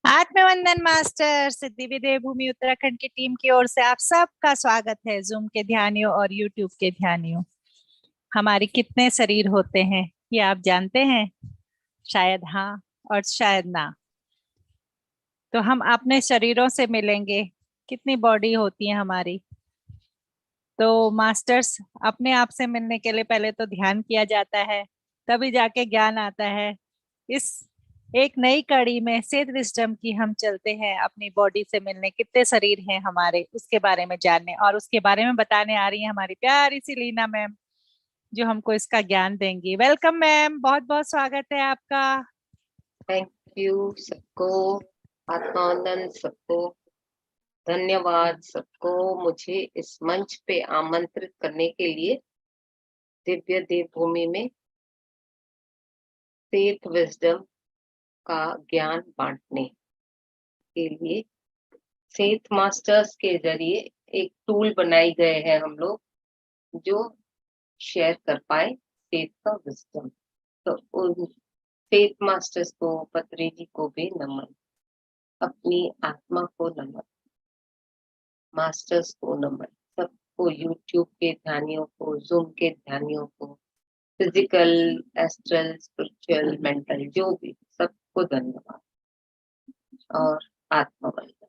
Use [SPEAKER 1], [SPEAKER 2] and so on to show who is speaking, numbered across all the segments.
[SPEAKER 1] आत्मवंदन master. सिद्धि विद्या भूमि उत्तराखंड की team की ओर से आप सबका स्वागत है जूम के ध्यानियों और यूट्यूब के ध्यानियों। हमारे कितने शरीर होते हैं ये आप जानते हैं? शायद हाँ और शायद ना। तो हम अपने शरीरों से मिलेंगे। कितनी बॉडी होती है हमारी? तो मास्टर्स, अपने आप से मिलने के लिए पहले तो ध्यान किया जाता है, तभी जाके ज्ञान आता है। इस एक नई कड़ी में सेध विजडम की हम चलते हैं अपनी बॉडी से मिलने। कितने शरीर हैं हमारे उसके बारे में जानने, और उसके बारे में बताने आ रही है हमारी प्यारी सी लीना मैम, जो हमको इसका ज्ञान देंगी। वेलकम मैम, बहुत बहुत स्वागत है आपका।
[SPEAKER 2] थैंक यू सबको। आत्मानंद सबको धन्यवाद सबको मुझे इस मंच पे आमंत्रित करने के लिए। दिव्य देवभूमि में सेठ विजडम का ज्ञान बांटने के लिए सेठ मास्टर्स के जरिए एक टूल बनाई गए हैं हम लोग, जो शेयर कर पाए सेठ का विजडम। तो उन सेठ मास्टर्स को, पत्री जी को भी नमन, अपनी आत्मा को नमन, मास्टर्स को नमन, सबको, यूट्यूब के ध्यानियों को, जूम के ध्यानियों को, फिजिकल, एस्ट्रल, स्पिरिचुअल, मेंटल, जो भी, सबको धन्यवाद और आत्मवंदन।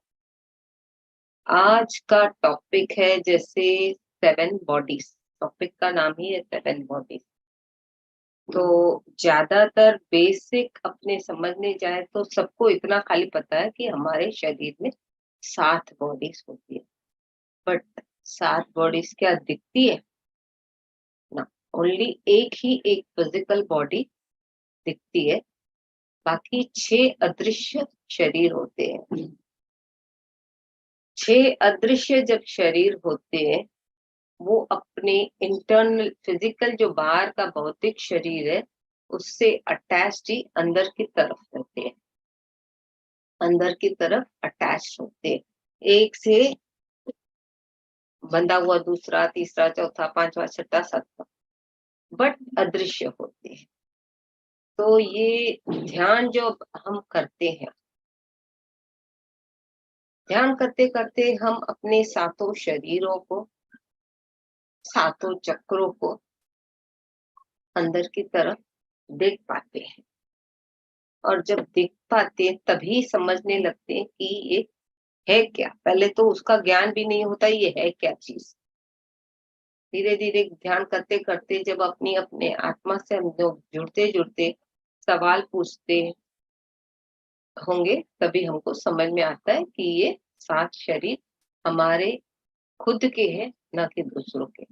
[SPEAKER 2] आज का टॉपिक है जैसे 7 बॉडीज। टॉपिक का नाम ही है 7 बॉडीज। तो ज्यादातर बेसिक अपने समझने जाए तो सबको इतना खाली पता है कि हमारे शरीर में 7 बॉडीज होती है। बट 7 बॉडीज क्या दिखती है ना? ओनली एक फिजिकल बॉडी दिखती है, बाकी 6 अदृश्य शरीर होते हैं। 6 अदृश्य जब शरीर होते हैं, वो अपने इंटरनल फिजिकल जो बाहर का भौतिक शरीर है उससे अटैच्ड ही अंदर की तरफ रहते हैं, अंदर की तरफ अटैच होते हैं। एक से बंधा हुआ दूसरा, तीसरा, चौथा, पांचवा, छठा, सातवां, बट अदृश्य होते हैं। तो ये ध्यान जो हम करते हैं, ध्यान करते करते हम अपने 7 शरीरों को, 7 चक्रों को अंदर की तरफ देख पाते हैं। और जब देख पाते हैं तभी समझने लगते हैं कि ये है क्या। पहले तो उसका ज्ञान भी नहीं होता ये है क्या चीज। धीरे धीरे ध्यान करते करते जब अपने आत्मा से हम लोग जुड़ते जुड़ते सवाल पूछते होंगे, तभी हमको समझ में आता है कि ये 7 शरीर हमारे खुद के हैं, न कि दूसरों के।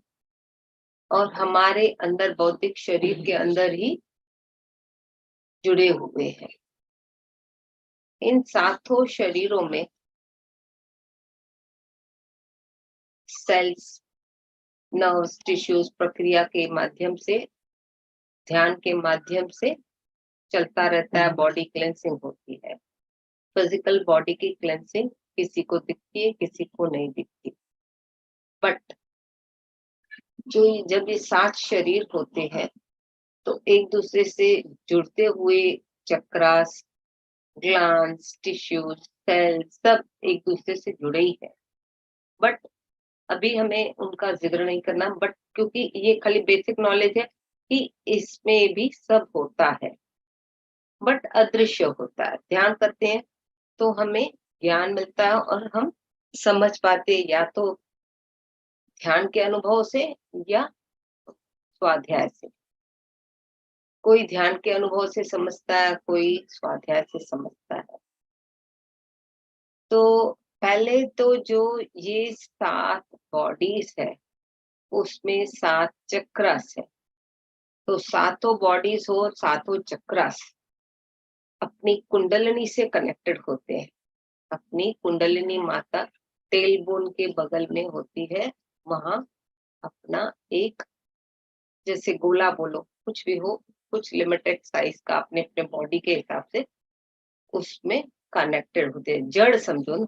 [SPEAKER 2] और हमारे अंदर भौतिक शरीर के अंदर ही जुड़े हुए हैं। इन 7 शरीरों में सेल्स, नर्व्स, टिश्यूज प्रक्रिया के माध्यम से, ध्यान के माध्यम से चलता रहता है। बॉडी क्लेंसिंग होती है। फिजिकल बॉडी की क्लेंसिंग किसी को दिखती है, किसी को नहीं दिखती। बट जो जब ये 7 शरीर होते हैं तो एक दूसरे से जुड़ते हुए चक्रास, ग्लैंड्स, टिश्यूज, सेल्स सब एक दूसरे से जुड़े ही है। बट अभी हमें उनका जिक्र नहीं करना, बट क्योंकि ये खाली बेसिक नॉलेज है कि इसमें भी सब होता है, बट अदृश्य होता है। ध्यान करते हैं तो हमें ज्ञान मिलता है और हम समझ पाते, या तो ध्यान के अनुभव से या स्वाध्याय से। कोई ध्यान के अनुभव से समझता है, कोई स्वाध्याय से समझता है। तो पहले तो जो ये 7 बॉडीज है उसमें 7 चक्रास है। तो 7 बॉडीज हो, 7 चक्रास अपनी कुंडलिनी से कनेक्टेड होते हैं। अपनी कुंडलिनी माता टेलबोन के बगल में होती है। वहां अपना एक, जैसे गोला बोलो, कुछ भी हो, कुछ लिमिटेड साइज का अपने अपने बॉडी के हिसाब से उसमें कनेक्टेड होते हैं। जड़ समझो ना,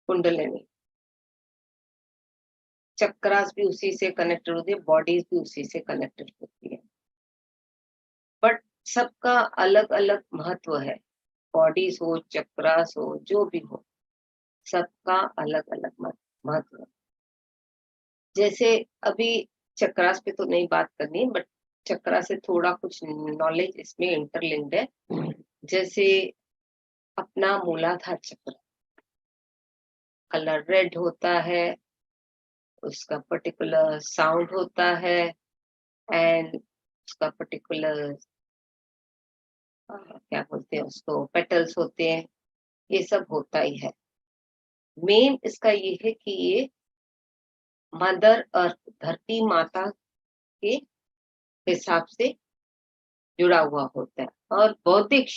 [SPEAKER 2] कुंडलिनी। चक्रास भी उसी से कनेक्टेड होती है, बॉडीज भी उसी से कनेक्टेड होती है। बट सबका अलग अलग महत्व है बॉडीज हो, चक्रास हो, जो भी हो, सबका अलग अलग महत्व है। जैसे अभी चक्रास पे तो नहीं बात करनी, बट चक्रा से थोड़ा कुछ नॉलेज इसमें इंटरलिंक्ड है। जैसे अपना मूलाधार चक्र, कलर रेड होता है, उसका पर्टिकुलर साउंड होता है, एंड उसका पर्टिकुलर क्या बोलते हैं उसको, पेटल्स होते हैं, ये सब होता ही है। मेन इसका ये है कि ये मदर अर्थ, धरती माता के हिसाब से जुड़ा हुआ होता है, और बौद्धिक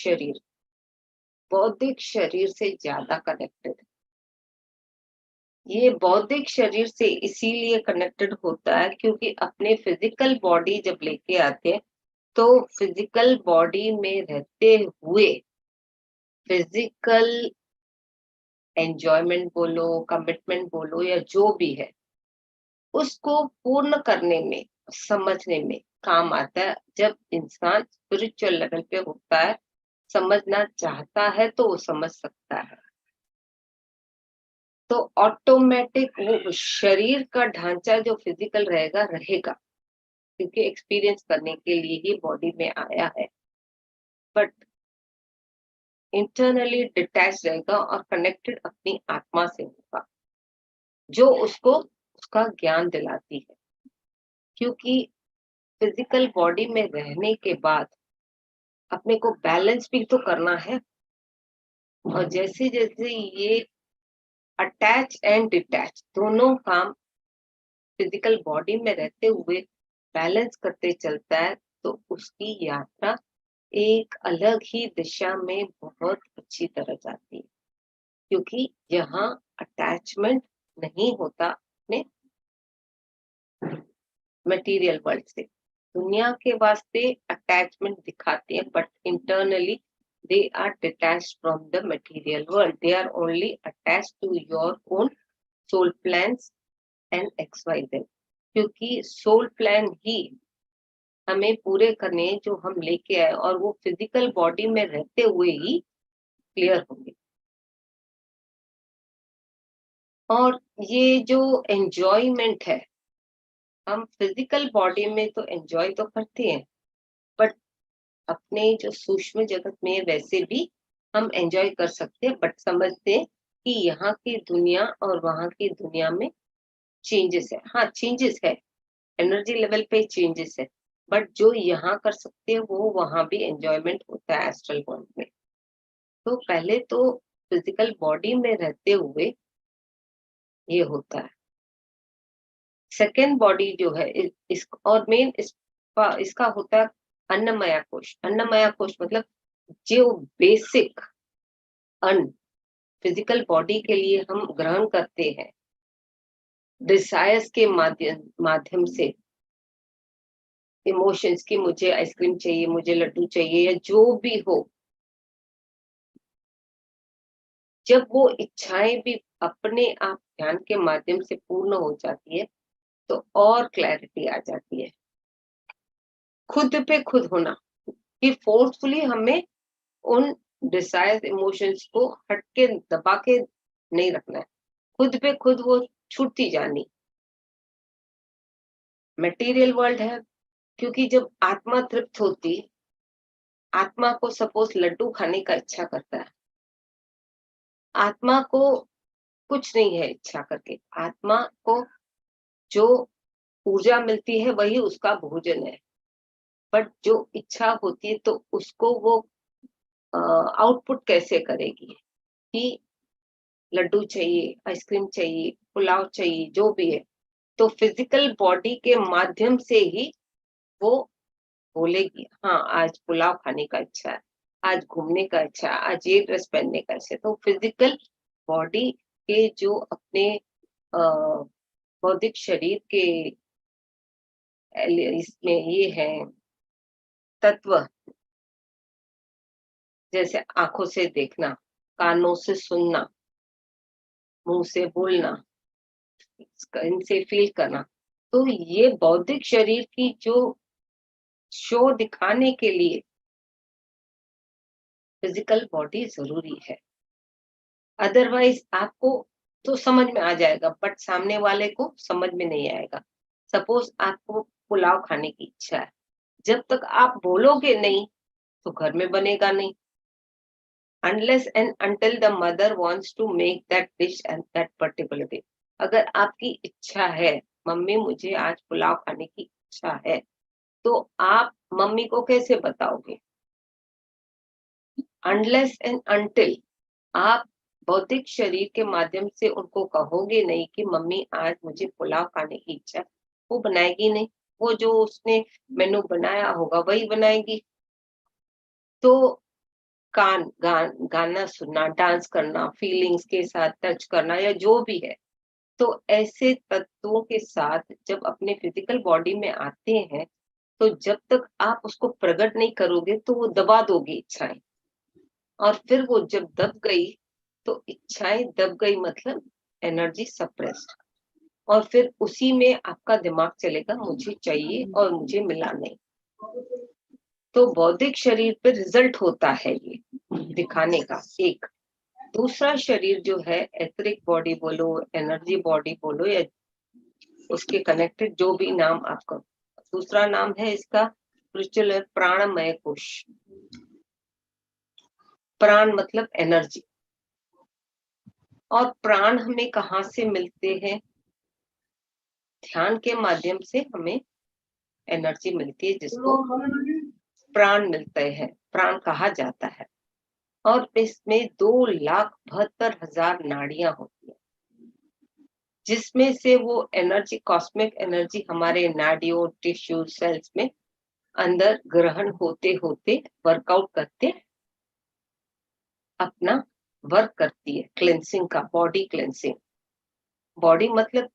[SPEAKER 2] शरीर से ज्यादा कनेक्टेड है। ये बौद्धिक शरीर से इसीलिए कनेक्टेड होता है क्योंकि अपने फिजिकल बॉडी जब लेके आते हैं तो फिजिकल बॉडी में रहते हुए फिजिकल एंजॉयमेंट बोलो, कमिटमेंट बोलो, या जो भी है, उसको पूर्ण करने में, समझने में काम आता है। जब इंसान स्पिरिचुअल लेवल पे होता है, समझना चाहता है, तो वो समझ सकता है। तो ऑटोमेटिक वो शरीर का ढांचा जो फिजिकल रहेगा रहेगा, क्योंकि एक्सपीरियंस करने के लिए ही बॉडी में आया है, बट इंटरनली डिटैच रहेगा और कनेक्टेड अपनी आत्मा से होगा, जो उसको उसका ज्ञान दिलाती है। क्योंकि फिजिकल बॉडी में रहने के बाद अपने को बैलेंस भी तो करना है, और जैसे जैसे ये अटैच एंड डिटैच दोनों काम फिजिकल बॉडी में रहते हुए बैलेंस करते चलता है, तो उसकी यात्रा एक अलग ही दिशा में बहुत अच्छी तरह जाती है। क्योंकि यहाँ अटैचमेंट नहीं होता अपने मटेरियल वर्ल्ड से। दुनिया के वास्ते अटैचमेंट दिखाते हैं, but internally they are detached from the material world, they are only attached to your own soul plans and XYZ। क्योंकि सोल प्लान ही हमें पूरे करने जो हम लेके आए, और वो फिजिकल बॉडी में रहते हुए ही क्लियर होंगे। और ये जो एंजॉयमेंट है, हम फिजिकल बॉडी में तो एंजॉय तो करते हैं, बट अपने जो सूक्ष्म जगत में वैसे भी हम एंजॉय कर सकते हैं, बट समझते हैं कि यहाँ की दुनिया और वहाँ की दुनिया में चेंजेस है। हाँ, चेंजेस है, एनर्जी लेवल पे चेंजेस है, बट जो यहाँ कर सकते हैं वो वहाँ भी एंजॉयमेंट होता है एस्ट्रल वर्ल्ड में। तो पहले तो फिजिकल बॉडी में रहते हुए ये होता है। सेकेंड बॉडी जो है और मेन इसका होता है अन्नमया कोश। अन्नमया कोश मतलब जो बेसिक अन्न फिजिकल बॉडी के लिए हम ग्रहण करते हैं, डिजायर्स के माध्यम से, इमोशंस की, मुझे आइसक्रीम चाहिए, मुझे लड्डू चाहिए, या जो भी हो, जब वो इच्छाएं भी अपने आप ध्यान के माध्यम से पूर्ण हो जाती है, तो और क्लैरिटी आ जाती है। खुद पे खुद होना, कि फोर्सफुली हमें उन डिजायर इमोशंस को हट के दबा के नहीं रखना है, खुद पे खुद वो छूटती जानी। मटेरियल वर्ल्ड है, क्योंकि जब आत्मा तृप्त होती, आत्मा को सपोज लड्डू खाने का इच्छा करता है, आत्मा को कुछ नहीं है इच्छा करके, आत्मा को जो ऊर्जा मिलती है वही उसका भोजन है। बट जो इच्छा होती है तो उसको वो आउटपुट कैसे करेगी, कि लड्डू चाहिए, आइसक्रीम चाहिए, पुलाव चाहिए, जो भी है, तो फिजिकल बॉडी के माध्यम से ही वो बोलेगी, हाँ आज पुलाव खाने का इच्छा है, आज घूमने का इच्छा है, आज ये ड्रेस पहनने का इच्छा है। तो फिजिकल बॉडी के जो अपने बौद्धिक शरीर के इसमें ये है तत्व, जैसे आंखों से देखना, कानों से सुनना, मुंह से बोलना, इनसे फील करना, तो ये बौद्धिक शरीर की जो शो दिखाने के लिए फिजिकल बॉडी जरूरी है, अदरवाइज आपको तो समझ में आ जाएगा बट सामने वाले को समझ में नहीं आएगा। सपोज आपको पुलाव खाने की इच्छा है, जब तक आप बोलोगे नहीं तो घर में बनेगा नहीं। unless and until the mother wants to make that dish at that particular day। अगर आपकी इच्छा है, मम्मी मुझे आज पुलाव खाने की इच्छा है, तो आप मम्मी को कैसे बताओगे? unless and until आप भौतिक शरीर के माध्यम से उनको कहोगे नहीं कि मम्मी आज मुझे पुलाव खाने की इच्छा है, वो बनाएगी नहीं। वो जो उसने मेनू बनाया होगा वही बनाएगी। तो गाना सुनना, डांस करना, फीलिंग्स के साथ टच करना या जो भी है, तो ऐसे तत्वों के साथ जब अपने फिजिकल बॉडी में आते हैं, तो जब तक आप उसको प्रकट नहीं करोगे तो वो दबा दोगे इच्छाएं, और फिर वो जब दब गई तो इच्छाएं दब गई मतलब एनर्जी सप्रेस्ड, और फिर उसी में आपका दिमाग चलेगा मुझे चाहिए और मुझे मिला नहीं। तो बौद्धिक शरीर पे रिजल्ट होता है ये दिखाने का। एक दूसरा शरीर जो है, एथरिक बॉडी बोलो, एनर्जी बॉडी बोलो, या उसके कनेक्टेड जो भी नाम आपका, दूसरा नाम है इसका स्पिरिचुअल प्राणमय कोश। प्राण मतलब एनर्जी, और प्राण हमें कहाँ से मिलते हैं? ध्यान के माध्यम से हमें एनर्जी मिलती है, जिसको प्राण मिलते हैं, प्राण कहा जाता है। और इसमें 2,72,000 नाड़ियां होती है, जिसमें से वो एनर्जी, कॉस्मिक एनर्जी हमारे नाड़ियों, टिश्यू, सेल्स में अंदर ग्रहण होते होते वर्कआउट करते अपना वर्क करती है, क्लेंसिंग का, बॉडी क्लेंसिंग। बॉडी मतलब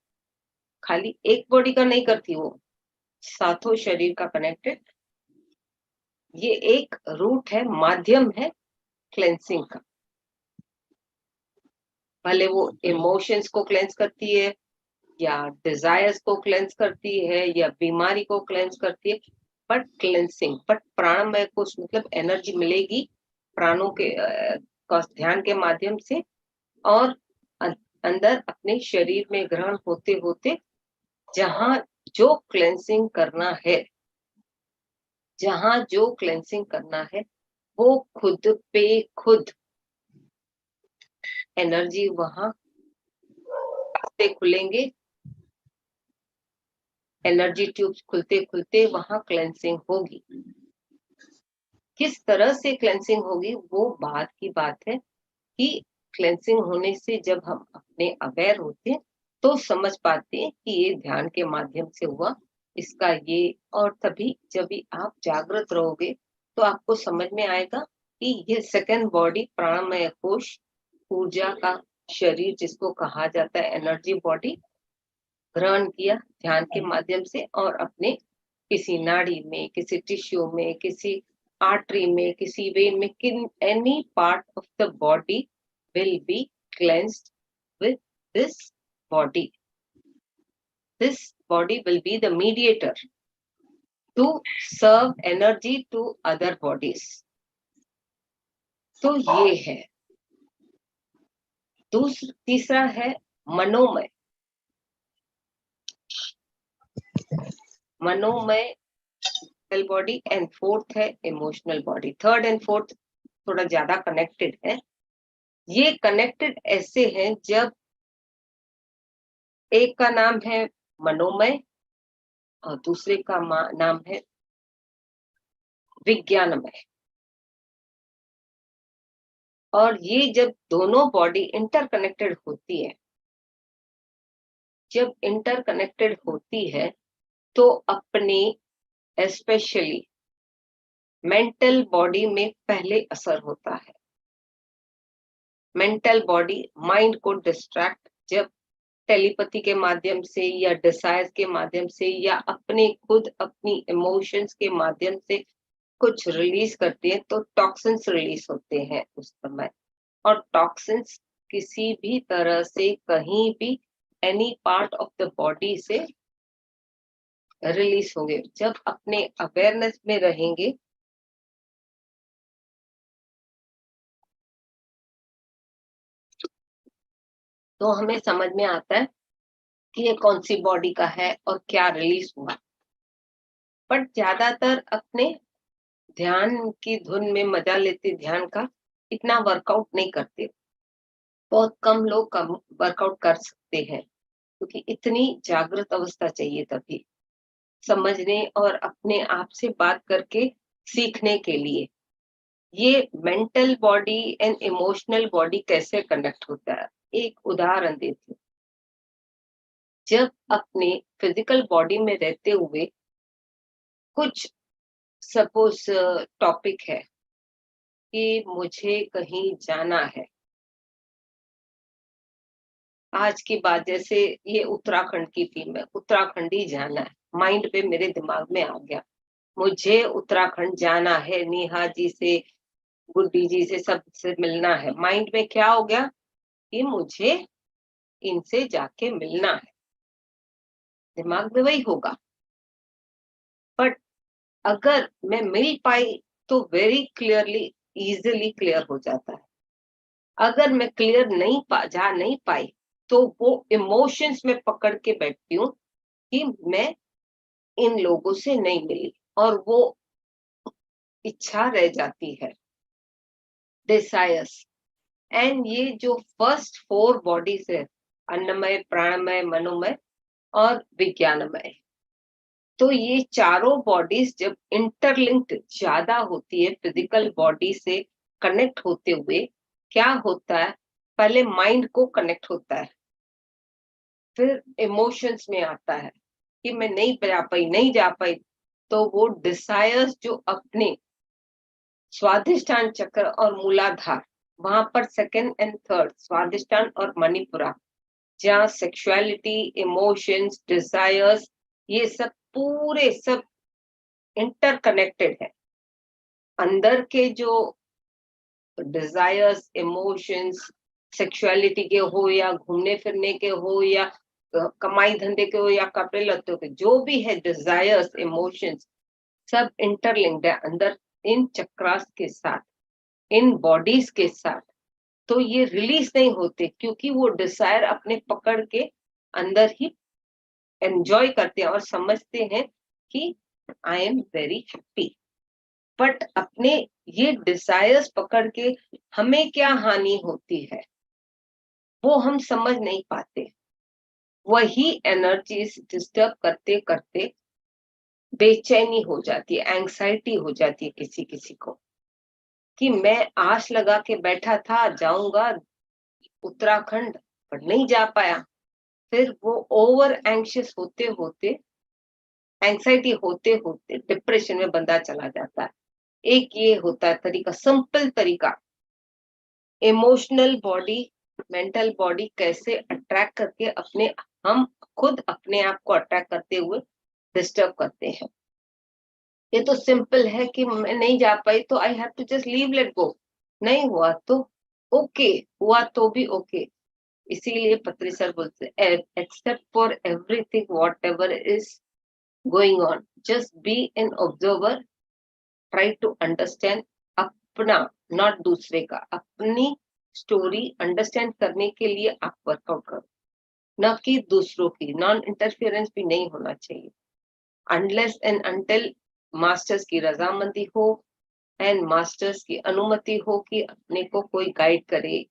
[SPEAKER 2] खाली एक बॉडी का नहीं करती, वो सातों शरीर का कनेक्टेड। ये एक रूट है, माध्यम है क्लेंसिंग का। भले वो इमोशंस को क्लेंस करती है, या डिजायर्स को क्लेंस करती है, या बीमारी को क्लेंस करती है, बट क्लेंसिंग, बट प्राणमय कोश मतलब एनर्जी मिलेगी प्राणों के ध्यान के माध्यम से, और अंदर अपने शरीर में ग्रहण होते होते जहां जो क्लेंसिंग करना है, जहां जो क्लेंसिंग करना है, वो खुद पे खुद एनर्जी वहां से खुलेंगे, एनर्जी ट्यूब्स खुलते खुलते वहां क्लेंसिंग होगी। किस तरह से क्लेंसिंग होगी वो बात की बात है, कि क्लेंसिंग होने से जब हम अपने अवेयर होते हैं तो समझ पाते हैं कि ये ध्यान के माध्यम से हुआ, इसका ये। और तभी जब भी आप जागृत रहोगे तो आपको समझ में आएगा कि ये सेकंड बॉडी, प्राणमय कोश, ऊर्जा का शरीर जिसको कहा जाता है एनर्जी बॉडी, ग्रहण किया ध्यान के माध्यम से, और अपने किसी नाड़ी में, किसी टिश्यू में, किसी आर्टरी में, किसी वेन में, any part of the body will be cleansed with this body. This body will be the mediator to serve energy to other bodies. तो ये है। तीसरा है मनोमय। मनोमय बॉडी, एंड फोर्थ है emotional body. Third and fourth थोड़ा ज्यादा connected है। ये कनेक्टेड ऐसे हैं, जब एक का नाम है मनोमय और दूसरे का नाम है विज्ञानमय। और ये जब दोनों बॉडी इंटरकनेक्टेड होती है, जब इंटरकनेक्टेड होती है तो अपने स्पेशली मेंटल बॉडी में पहले असर होता है। मेंटल बॉडी माइंड को डिस्ट्रैक्ट जब टेलीपैथी के माध्यम से, या डिजायर्स के माध्यम से, या अपने खुद अपनी इमोशंस के माध्यम से कुछ रिलीज करती है, तो टॉक्सिन्स रिलीज होते हैं उस समय। और टॉक्सिन्स किसी भी तरह से कहीं भी any part of the body से रिलीज होंगे। जब अपने अवेयरनेस में रहेंगे तो हमें समझ में आता है कि ये कौन सी बॉडी का है और क्या रिलीज हुआ। बट ज्यादातर अपने ध्यान की धुन में मजा लेते, ध्यान का इतना वर्कआउट नहीं करते। बहुत कम लोग कम वर्कआउट कर सकते हैं, क्योंकि इतनी जागृत अवस्था चाहिए तभी समझने और अपने आप से बात करके सीखने के लिए। ये mental body and emotional body कैसे कनेक्ट होता है, एक उदाहरण देती हूँ। जब अपने फिजिकल बॉडी में रहते हुए कुछ सपोज टॉपिक है कि मुझे कहीं जाना है, आज की बात, जैसे ये उत्तराखंड की थी, मैं उत्तराखंड ही जाना है, माइंड पे मेरे दिमाग में आ गया मुझे उत्तराखंड जाना है, नेहा जी से, गुड्डी जी से, सबसे मिलना है। माइंड में क्या हो गया कि मुझे इनसे जाके मिलना है, दिमाग में वही होगा। बट अगर मैं मिल पाई तो वेरी क्लियरली, इजिली क्लियर हो जाता है। अगर मैं क्लियर नहीं जा नहीं पाई तो वो इमोशंस में पकड़ के बैठती हूँ कि मैं इन लोगों से नहीं मिली, और वो इच्छा रह जाती है, डिजायर्स। एंड ये जो फर्स्ट 4 बॉडीज है, अन्नमय, प्राणमय, मनोमय और विज्ञानमय, तो ये चारों बॉडीज जब इंटरलिंक्ड ज्यादा होती है फिजिकल बॉडी से कनेक्ट होते हुए, क्या होता है, पहले माइंड को कनेक्ट होता है, फिर इमोशंस में आता है कि मैं नहीं जा पाई, तो वो डिजायर्स जो अपने स्वादिष्टान चक्र और मूलाधार, वहां पर सेकंड एंड थर्ड स्वादिष्टान और मणिपुरा, जहाँ सेक्सुअलिटी, इमोशंस, डिजायर्स, ये सब पूरे सब इंटरकनेक्टेड है। अंदर के जो डिजायर्स, इमोशंस, सेक्सुअलिटी के हो या घूमने फिरने के हो या कमाई धंधे के हो या कपड़े लत्तों के, जो भी है डिजायर्स, इमोशंस, सब इंटरलिंक्ड है अंदर इन चक्रास के साथ, इन बॉडीज के साथ। तो ये रिलीज नहीं होते क्योंकि वो डिजायर अपने पकड़ के अंदर ही एंजॉय करते हैं और समझते हैं कि I am very happy. But अपने ये डिजायर्स पकड़ के हमें क्या हानि होती है वो हम समझ नहीं पाते। वही एनर्जीज डिस्टर्ब करते करते बेचैनी हो जाती है, एंग्जाइटी हो जाती है किसी किसी को, कि मैं आश लगा के बैठा था जाऊंगा उत्तराखंड, पर नहीं जा पाया। फिर वो ओवर एंग्शियस होते होते, एंग्जाइटी होते होते डिप्रेशन में बंदा चला जाता है। एक ये होता है तरीका, सिंपल तरीका, इमोशनल बॉडी, मेंटल बॉडी कैसे अट्रैक्ट करके अपने, हम खुद अपने आप को अट्रैक्ट करते हुए डिस्टर्ब करते हैं। ये तो सिंपल है कि मैं नहीं जा पाई तो I have to just leave, let go. नहीं हुआ तो ओके, हुआ तो भी ओके। इसीलिए पत्री सर बोलते हैं, except for everything whatever is going on, just be an observer, try to understand अपना, नॉट दूसरे का, अपनी स्टोरी अंडरस्टैंड करने के लिए आप वर्कआउट करो, न कि दूसरों की। नॉन इंटरफियरेंस भी नहीं होना चाहिए, अनलेस एंड अनटिल मास्टर्स की रजामंदी हो एंड मास्टर्स की अनुमति हो कि अपने को कोई गाइड करे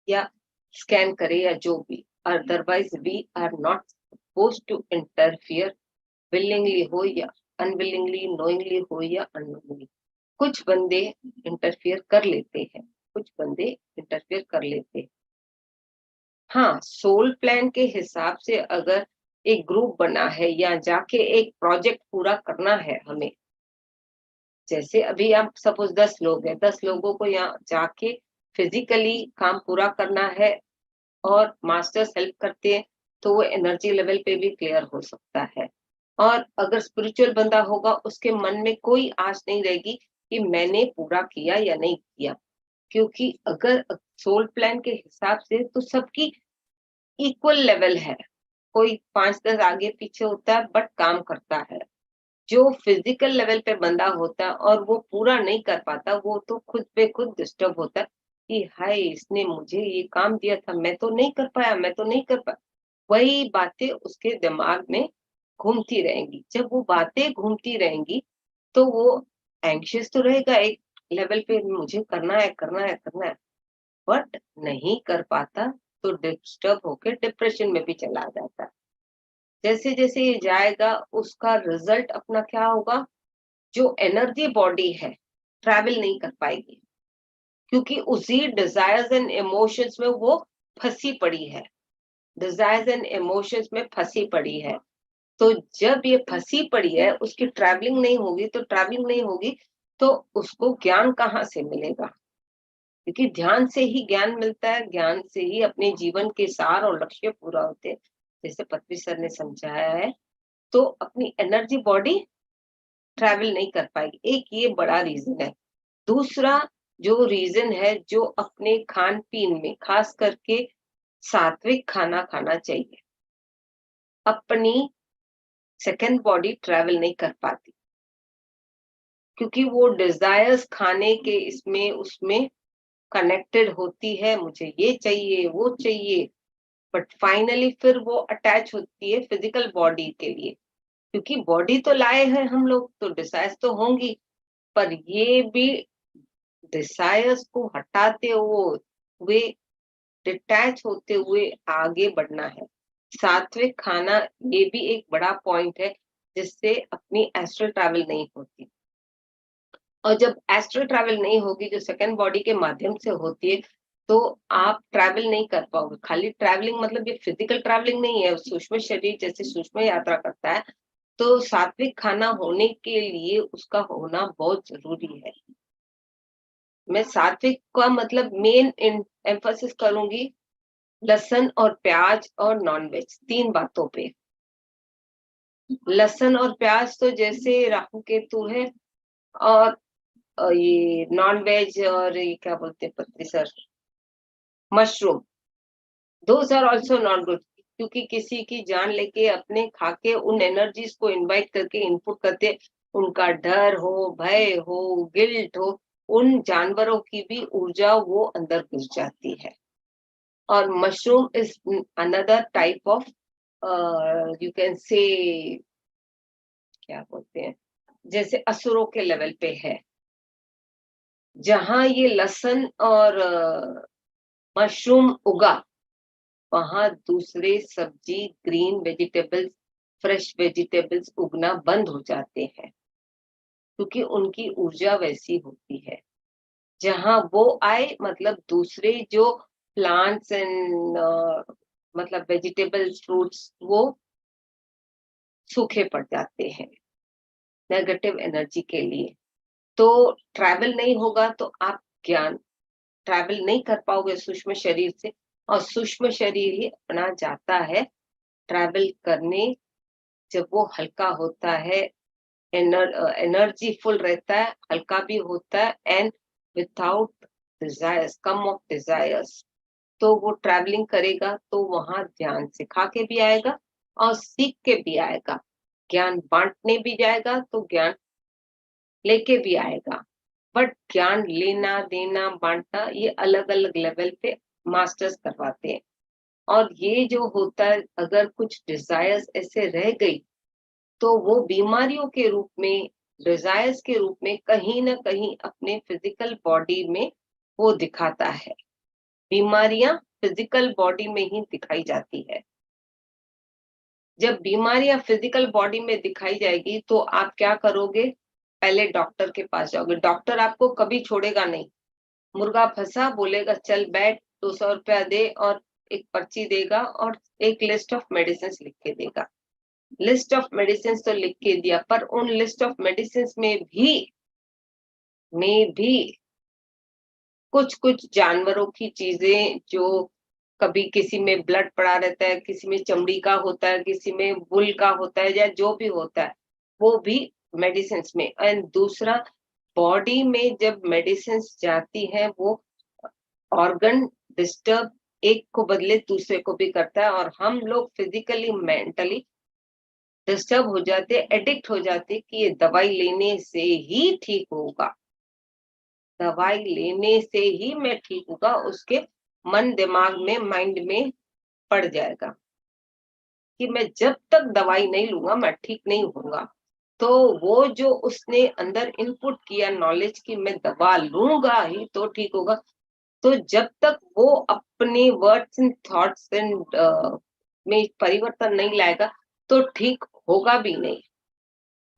[SPEAKER 2] या स्कैन करे या जो भी। Otherwise we are not supposed to interfere, willingly हो या अनविलिंगली, नोइंगली हो या अननोइंगली। कुछ बंदे इंटरफियर कर लेते हैं, कुछ बंदे इंटरफियर कर लेते हैं। हाँ, सोल प्लान के हिसाब से अगर एक ग्रुप बना है या जाके एक प्रोजेक्ट पूरा करना है हमें, जैसे अभी आप सपोज 10 लोग हैं, 10 लोगों को यहाँ जाके फिजिकली काम पूरा करना है और मास्टर्स हेल्प करते हैं, तो वो एनर्जी लेवल पे भी क्लियर हो सकता है। और अगर स्पिरिचुअल बंदा होगा, उसके मन में कोई आश नहीं रहेगी कि मैंने पूरा किया या नहीं किया, क्योंकि अगर सोल प्लान के हिसाब से तो सबकी इक्वल लेवल है, कोई 5-10 आगे पीछे होता है बट काम करता है। जो फिजिकल लेवल पे बंदा होता है और वो पूरा नहीं कर पाता, वो तो खुद पे खुद डिस्टर्ब होता है, कि हाय इसने मुझे ये काम दिया था, मैं तो नहीं कर पाया, मैं तो नहीं कर पाया। वही बातें उसके दिमाग में घूमती रहेंगी। जब वो बातें घूमती रहेंगी तो वो एंग्शियस तो रहेगा एक लेवल पे, मुझे करना है करना है करना है, बट नहीं कर पाता तो डिस्टर्ब होकर डिप्रेशन में भी चला जाता है। जैसे जैसे ये जाएगा उसका रिजल्ट अपना क्या होगा, जो एनर्जी बॉडी है ट्रैवल नहीं कर पाएगी, क्योंकि उसी डिजायर्स एंड इमोशंस में वो फंसी पड़ी है, डिजायर्स एंड इमोशंस में फंसी पड़ी है। तो जब ये फंसी पड़ी है, उसकी ट्रैवलिंग नहीं होगी, तो ट्रैवलिंग नहीं होगी तो उसको ज्ञान कहाँ से मिलेगा, क्योंकि ध्यान से ही ज्ञान मिलता है, ज्ञान से ही अपने जीवन के सार और लक्ष्य पूरा होते हैं, जैसे पृथ्वी सर ने समझाया है। तो अपनी एनर्जी बॉडी ट्रैवल नहीं कर पाएगी, एक ये बड़ा रीजन है। दूसरा जो रीजन है, जो अपने खान पीन में खास करके सात्विक खाना खाना चाहिए। अपनी सेकंड बॉडी ट्रैवल नहीं कर पाती, क्योंकि वो डिजायर्स खाने के इसमें उसमें कनेक्टेड होती है, मुझे ये चाहिए वो चाहिए, बट फाइनली फिर वो अटैच होती है फिजिकल बॉडी के लिए, क्योंकि बॉडी तो लाए हैं हम लोग, तो डिजायर्स तो होंगी, पर ये भी डिजायर्स को हटाते हुए डिटैच होते हुए आगे बढ़ना है। सात्विक खाना ये भी एक बड़ा पॉइंट है, जिससे अपनी एस्ट्रल ट्रैवल नहीं होती। और जब एस्ट्रल ट्रैवल नहीं होगी, जो सेकंड बॉडी के माध्यम से होती है, तो आप ट्रैवल नहीं कर पाओगे। खाली ट्रैवलिंग मतलब ये फिजिकल ट्रैवलिंग नहीं है, सूक्ष्म शरीर जैसे सूक्ष्म यात्रा करता है, तो सात्विक खाना होने के लिए उसका होना बहुत जरूरी है। मैं सात्विक का मतलब मेन एम्फोसिस करूंगी लहसुन और प्याज और नॉनवेज, तीन बातों पे। लहसुन और प्याज तो जैसे राहु केतु है, और ये नॉन वेज और ये क्या बोलते हैं Patri sir, mushroom, those are also not good, क्योंकि किसी की जान लेके अपने खा के उन एनर्जीज को इनवाइट करके इनपुट करते, उनका डर हो, भय हो, गिल्ट हो, उन जानवरों की भी ऊर्जा वो अंदर घुस जाती है। और mushroom is another type of you can say, क्या बोलते हैं, जैसे असुरों के लेवल पे है। जहां ये लहसुन और मशरूम उगा, वहां दूसरे सब्जी, ग्रीन वेजिटेबल्स, फ्रेश वेजिटेबल्स उगना बंद हो जाते हैं, क्योंकि उनकी ऊर्जा वैसी होती है। जहां वो आए मतलब दूसरे जो प्लांट्स एंड मतलब वेजिटेबल्स, फ्रूट्स, वो सूखे पड़ जाते हैं नेगेटिव एनर्जी के लिए। तो ट्रैवल नहीं होगा तो आप ज्ञान ट्रैवल नहीं कर पाओगे सूक्ष्म शरीर से, और सूक्ष्म शरीर ही अपना जाता है ट्रैवल करने। जब वो हल्का होता है, एनर्जी फुल रहता है, हल्का भी होता है, and without desires, come of desires, तो वो ट्रैवलिंग करेगा तो वहां ध्यान सिखा के भी आएगा और सीख के भी आएगा, ज्ञान बांटने भी जाएगा तो ज्ञान लेके भी आएगा। बट ज्ञान लेना देना बांटना ये अलग अलग लेवल पे मास्टर्स करवाते हैं। और ये जो होता है, अगर कुछ डिजायर्स ऐसे रह गई तो वो बीमारियों के रूप में, डिजायर्स के रूप में कहीं ना कहीं अपने फिजिकल बॉडी में वो दिखाता है। बीमारियां फिजिकल बॉडी में ही दिखाई जाती है। जब बीमारियां फिजिकल बॉडी में दिखाई जाएगी तो आप क्या करोगे, पहले डॉक्टर के पास जाओगे। डॉक्टर आपको कभी छोड़ेगा नहीं, मुर्गा फंसा बोलेगा चल बैठ, 200 रुपया दे, और एक पर्ची देगा और एक लिस्ट ऑफ मेडिसिन लिख के देगा। लिस्ट ऑफ मेडिसिन तो लिख के दिया, पर उन लिस्ट ऑफ मेडिसिन में भी कुछ कुछ जानवरों की चीजें, जो कभी किसी में ब्लड पड़ा रहता है, किसी में चमड़ी का होता है, किसी में वुल का होता है, या जो भी होता है वो भी मेडिसिन में। एंड दूसरा, बॉडी में जब मेडिसिन जाती है वो ऑर्गन डिस्टर्ब एक को बदले दूसरे को भी करता है, और हम लोग फिजिकली मेंटली डिस्टर्ब हो जाते, एडिक्ट हो जाते कि ये दवाई लेने से ही ठीक होगा। दवाई लेने से ही मैं ठीक होगा, उसके मन दिमाग में, माइंड में पड़ जाएगा कि मैं जब तक दवाई नहीं लूंगा मैं ठीक नहीं होऊंगा। तो वो जो उसने अंदर इनपुट किया नॉलेज की मैं दवा लूंगा ही तो ठीक होगा, तो जब तक वो अपने वर्ड्स एंड थॉट्स एंड में परिवर्तन नहीं लाएगा तो ठीक होगा भी नहीं।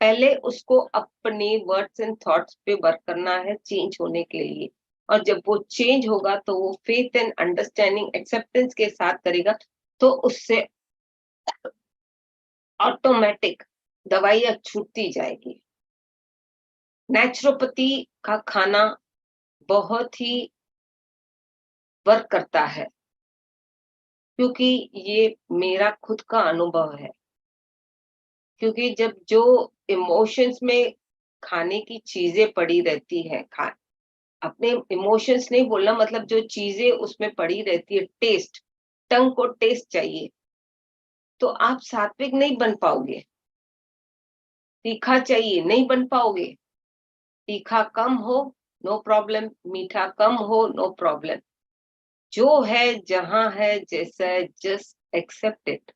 [SPEAKER 2] पहले उसको अपने वर्ड्स एंड थॉट्स पे वर्क करना है चेंज होने के लिए, और जब वो चेंज होगा तो वो फेथ एंड अंडरस्टैंडिंग एक्सेप्टेंस के साथ करेगा, तो उससे ऑटोमेटिक दवाइयां छूटती जाएगी। नेचुरोपैथी का खाना बहुत ही वर्क करता है, क्योंकि ये मेरा खुद का अनुभव है। क्योंकि जब जो इमोशंस में खाने की चीजें पड़ी रहती है, खा अपने इमोशंस नहीं बोलना, मतलब जो चीजें उसमें पड़ी रहती है, टेस्ट, टंग को टेस्ट चाहिए, तो आप सात्विक नहीं बन पाओगे। तीखा चाहिए, नहीं बन पाओगे। तीखा कम हो, नो प्रॉब्लम, मीठा कम हो, नो प्रॉब्लम। जो है, जहां है, जैसा है, जस्ट एक्सेप्ट इट।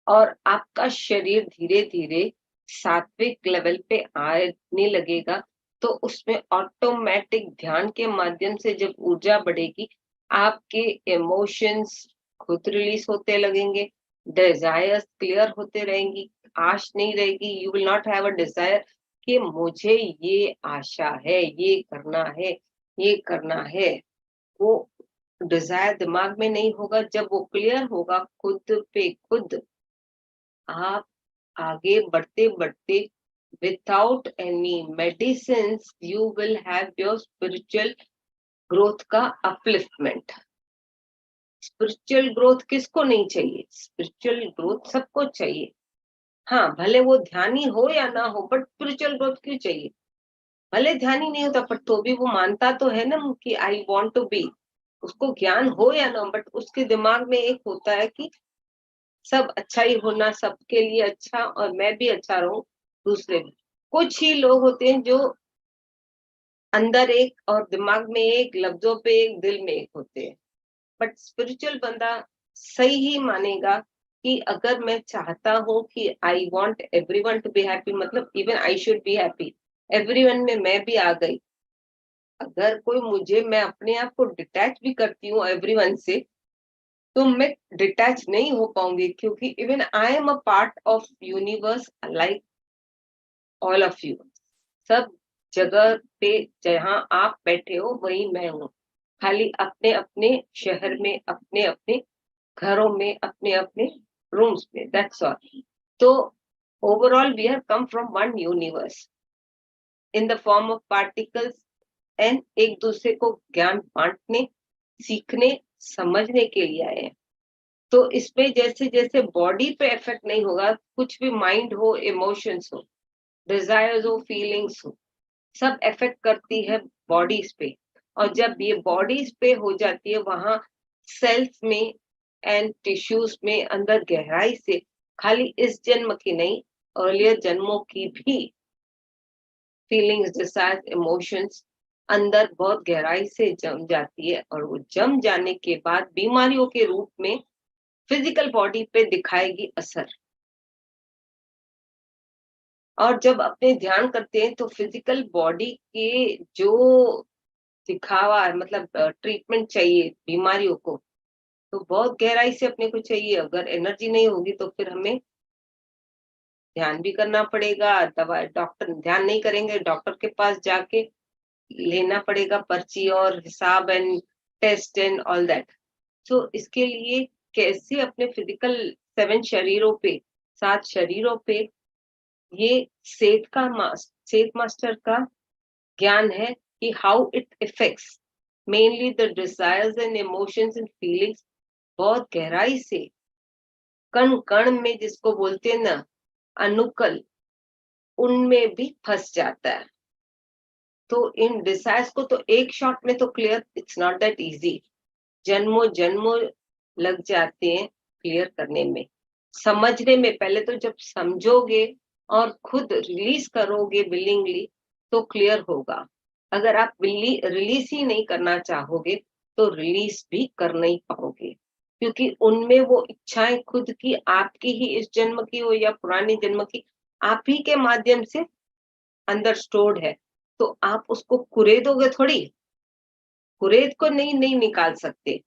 [SPEAKER 2] और आपका शरीर धीरे धीरे सात्विक लेवल पे आने लगेगा, तो उसमें ऑटोमेटिक ध्यान के माध्यम से जब ऊर्जा बढ़ेगी, आपके इमोशंस खुद रिलीज होते लगेंगे, डिजायर्स क्लियर होते रहेंगी, आश नहीं रहेगी। You will not have a desire कि मुझे ये आशा है, ये करना है, ये करना है। वो डिजायर दिमाग में नहीं होगा। जब वो क्लियर होगा खुद पे खुद, आप आगे बढ़ते बढ़ते without any medicine you will have your spiritual growth का अपलिफ्टमेंट। स्पिरिचुअल ग्रोथ किसको नहीं चाहिए? स्पिरिचुअल ग्रोथ सबको चाहिए। हाँ, भले वो ध्यानी हो या ना हो, बट स्पिरिचुअल ग्रोथ क्यों चाहिए? भले ध्यानी नहीं होता पर तो भी वो मानता तो है ना कि आई वॉन्ट टू बी। उसको ज्ञान हो या ना, बट उसके दिमाग में एक होता है कि सब अच्छा ही होना, सबके लिए अच्छा, और मैं भी अच्छा रहूं, दूसरे भी। कुछ ही लोग होते हैं जो अंदर एक और दिमाग में एक, लफ्जों पे एक, दिल में एक होते हैं। बट स्पिरिचुअल बंदा सही ही मानेगा कि अगर मैं चाहता हूँ कि I want everyone to be happy, मतलब even I should be happy, everyone में मैं भी आ गई। अगर कोई मुझे, मैं अपने आप को डिटैच भी करती हूँ एवरीवन से, तो मैं डिटैच नहीं हो पाऊंगी, क्योंकि even I am a part of universe like all of you. सब जगह पे जहां आप बैठे हो वही मैं हूँ, खाली अपने अपने शहर में, अपने अपने घरों में, अपने अपने रूम्स में, दैट्स ऑल। तो overall we have come from one universe in the form of particles, and एक दूसरे को ज्ञान बांटने, सीखने, समझने के लिए आए हैं। तो इसमें जैसे जैसे बॉडी पे इफेक्ट नहीं होगा, कुछ भी माइंड हो, इमोशंस हो, डिजायर्स हो, फीलिंग्स हो, सब इफेक्ट करती है बॉडीज पे। और जब ये बॉडीज पे हो जाती है, वहां सेल्स में एंड टिश्यूज में अंदर गहराई से, खाली इस जन्म की नहीं, अर्लियर जन्मों की भी फीलिंग्स, डिजायर्स, इमोशंस अंदर बहुत गहराई से जम जाती है, और वो जम जाने के बाद बीमारियों के रूप में फिजिकल बॉडी पे दिखाएगी असर। और जब अपने ध्यान करते हैं तो फिजिकल बॉडी के जो दिखावा है, मतलब ट्रीटमेंट चाहिए बीमारियों को, तो बहुत गहराई से अपने को चाहिए। अगर एनर्जी नहीं होगी तो फिर हमें ध्यान भी करना पड़ेगा। दवा, डॉक्टर ध्यान नहीं करेंगे, डॉक्टर के पास जाके लेना पड़ेगा पर्ची और हिसाब and test and all that. तो इसके लिए कैसे अपने फिजिकल 7 शरीरों पे, 7 शरीरों पे, ये सेठ मास्टर का ज्ञान है कि how it effects mainly the desires and emotions and feelings, बहुत गहराई से, कण कण में, जिसको बोलते हैं ना अनुकल, उनमें भी फंस जाता है। तो इन डिजायर्स को तो एक शॉट में तो clear, it's not that easy. जन्मों जन्मों लग जाते हैं क्लियर करने में, समझने में। पहले तो जब समझोगे और खुद रिलीज करोगे विलिंगली, तो क्लियर होगा। अगर आप रिलीज ही नहीं करना चाहोगे तो रिलीज भी कर नहीं पाओगे, क्योंकि उनमें वो इच्छाएं खुद की, आपकी ही इस जन्म की हो या पुराने जन्म की, आप ही के माध्यम से अंदर स्टोर्ड है। तो आप उसको कुरेदोगे थोड़ी, कुरेद को नहीं निकाल सकते,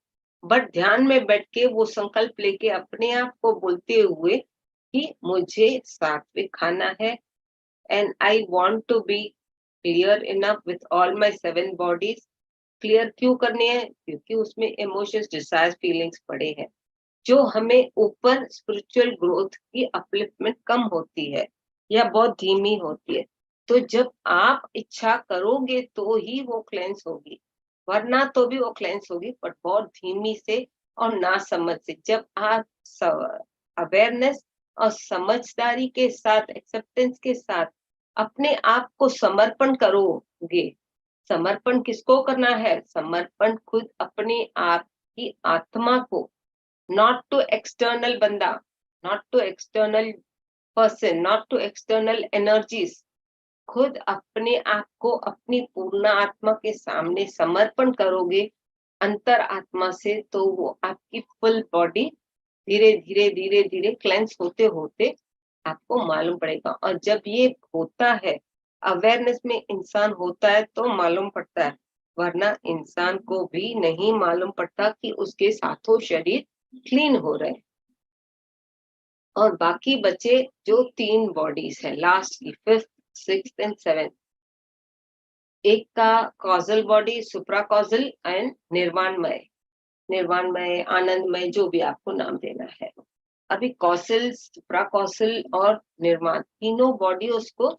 [SPEAKER 2] बट ध्यान में बैठ के वो संकल्प लेके अपने आप को बोलते हुए कि मुझे सात्विक खाना है, and I want to be clear enough with all my 7 bodies। Clear क्यों करनी है? क्योंकि उसमें इमोशंस, डिजायर, फीलिंग्स पड़े हैं, जो हमें ऊपर स्पिरिचुअल ग्रोथ की अपलिफ्टमेंट कम होती है या बहुत धीमी होती है। तो जब आप इच्छा करोगे तो ही वो क्लेंस होगी, वरना तो भी वो क्लेंस होगी, बट बहुत धीमी से और ना समझ से। जब आप अवेयरनेस और समझदारी के साथ, एक्सेप्टेंस के साथ अपने आप को समर्पण करोगे, समर्पण किसको करना है? समर्पण खुद अपने आप की आत्मा को, नॉट टू एक्सटर्नल बंदा, not to external person, not to external energies, खुद अपने आप को अपनी पूर्ण आत्मा के सामने समर्पण करोगे अंतर आत्मा से, तो वो आपकी फुल बॉडी धीरे धीरे धीरे धीरे क्लेंस होते होते आपको मालूम पड़ेगा। और जब ये होता है, अवेयरनेस में इंसान होता है तो मालूम पड़ता है, वरना इंसान को भी नहीं मालूम पड़ता कि उसके साथों शरीर क्लीन हो रहे हैं। और बाकी बचे जो 3 बॉडीज है, लास्ट की 5th, 6th एंड 7th, एक का causal body, supra causal and निर्वाणमय, निर्वाणमय, आनंदमय, जो भी आपको नाम देना है। अभी कौशल, सुप्रा कौशल और निर्माण, तीनों बॉडी उसको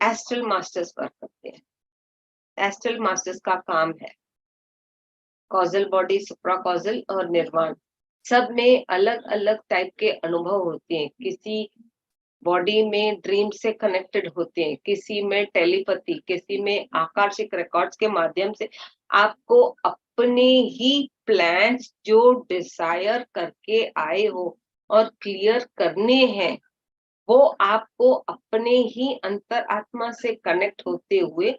[SPEAKER 2] एस्ट्रल मास्टर्स वर्क करते हैं। एस्ट्रल मास्टर्स का काम है कॉजल बॉडी, सुप्रा कॉजल और निर्वाण। सब में अलग अलग टाइप के अनुभव होते हैं। किसी बॉडी में ड्रीम से कनेक्टेड होते हैं, किसी में टेलीपैथी, किसी में आकर्षिक रिकॉर्ड्स के माध्यम से आपको अपने ही प्लान्स जो डिजायर करके आए हो और क्लियर करने हैं, वो आपको अपने ही अंतर आत्मा से कनेक्ट होते हुए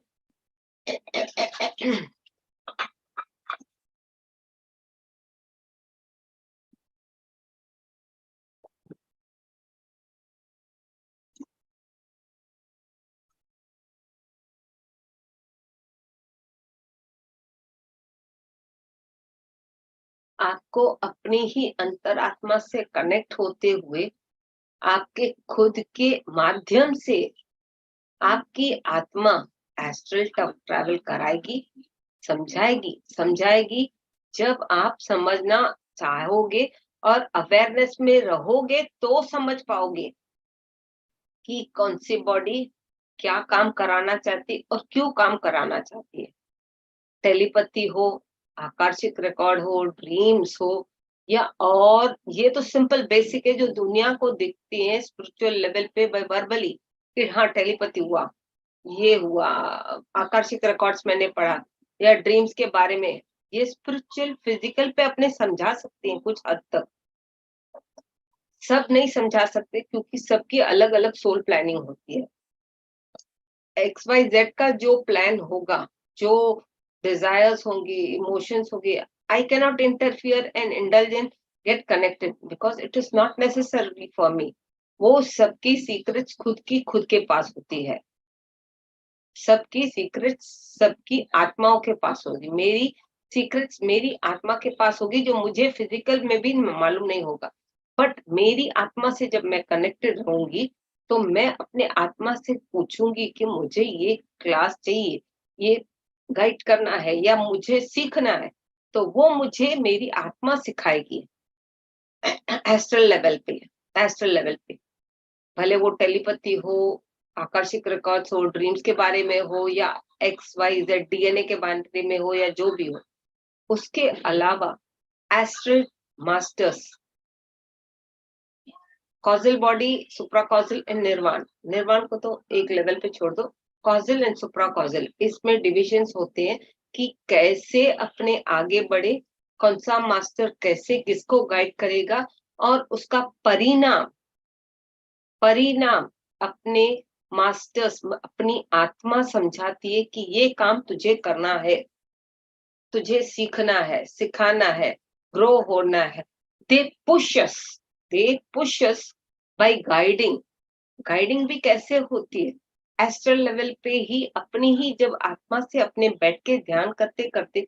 [SPEAKER 2] आपको अपनी ही अंतरात्मा से कनेक्ट होते हुए आपके खुद के माध्यम से आपकी आत्मा एस्ट्रल ट्रैवल कराएगी, समझाएगी। जब आप समझना चाहोगे और अवेयरनेस में रहोगे तो समझ पाओगे कि कौन सी बॉडी क्या काम कराना चाहती और क्यों काम कराना चाहती है। टेलीपैथी हो, आकर्षिक रिकॉर्ड हो, ड्रीम्स हो, या और ये तो सिंपल बेसिक है जो दुनिया को दिखती है स्पिरिचुअल लेवल पे वर्बली कि हाँ टेलीपैथी हुआ, ये हुआ, आकर्षिक रिकॉर्ड्स मैंने पढ़ा, या ड्रीम्स के बारे में। ये स्पिरिचुअल फिजिकल पे अपने समझा सकते हैं कुछ हद तक, सब नहीं समझा सकते क्योंकि सबकी अलग अलग सोल प्लानिंग होती है। XYZ का जो प्लान होगा, जो डिजायर्स होंगे, इमोशंस होंगे, I cannot interfere and indulge and get connected because it is not necessary for me। वो सबकी सीक्रेट्स खुद के पास होती है, सबकी सीक्रेट्स सबकी आत्माओं के पास होगी। मेरी सीक्रेट्स मेरी आत्मा के पास होगी, जो मुझे फिजिकल में भी मालूम नहीं होगा, बट मेरी आत्मा से जब मैं कनेक्टेड रहूंगी तो मैं अपने आत्मा से पूछूंगी कि मुझे ये क्लास चाहिए, ये गाइड करना है या मुझे सीखना है, तो वो मुझे मेरी आत्मा सिखाएगी एस्ट्रल लेवल पे। एस्ट्रल लेवल पे भले वो टेलीपैथी हो, आकर्षिक रिकॉर्ड्स हो, ड्रीम्स के बारे में हो, या XYZ DNA के बारे में हो, या जो भी हो। उसके अलावा astral masters, causal body, supra causal and निर्वाण। निर्वाण को तो एक लेवल पे छोड़ दो, कॉजल एंड सुप्रा कॉजल, इसमें डिविजन्स होते हैं कि कैसे अपने आगे बढ़े, कौन सा मास्टर कैसे किसको गाइड करेगा, और उसका परिणाम अपने मास्टर्स अपनी आत्मा समझाती है कि ये काम तुझे करना है, तुझे सीखना है, सिखाना है, ग्रो होना है। They push us by guiding. Guiding भी कैसे होती है? एस्ट्रल लेवल पे ही, अपनी ही जब आत्मा से अपने बैठ के ध्यान करते करते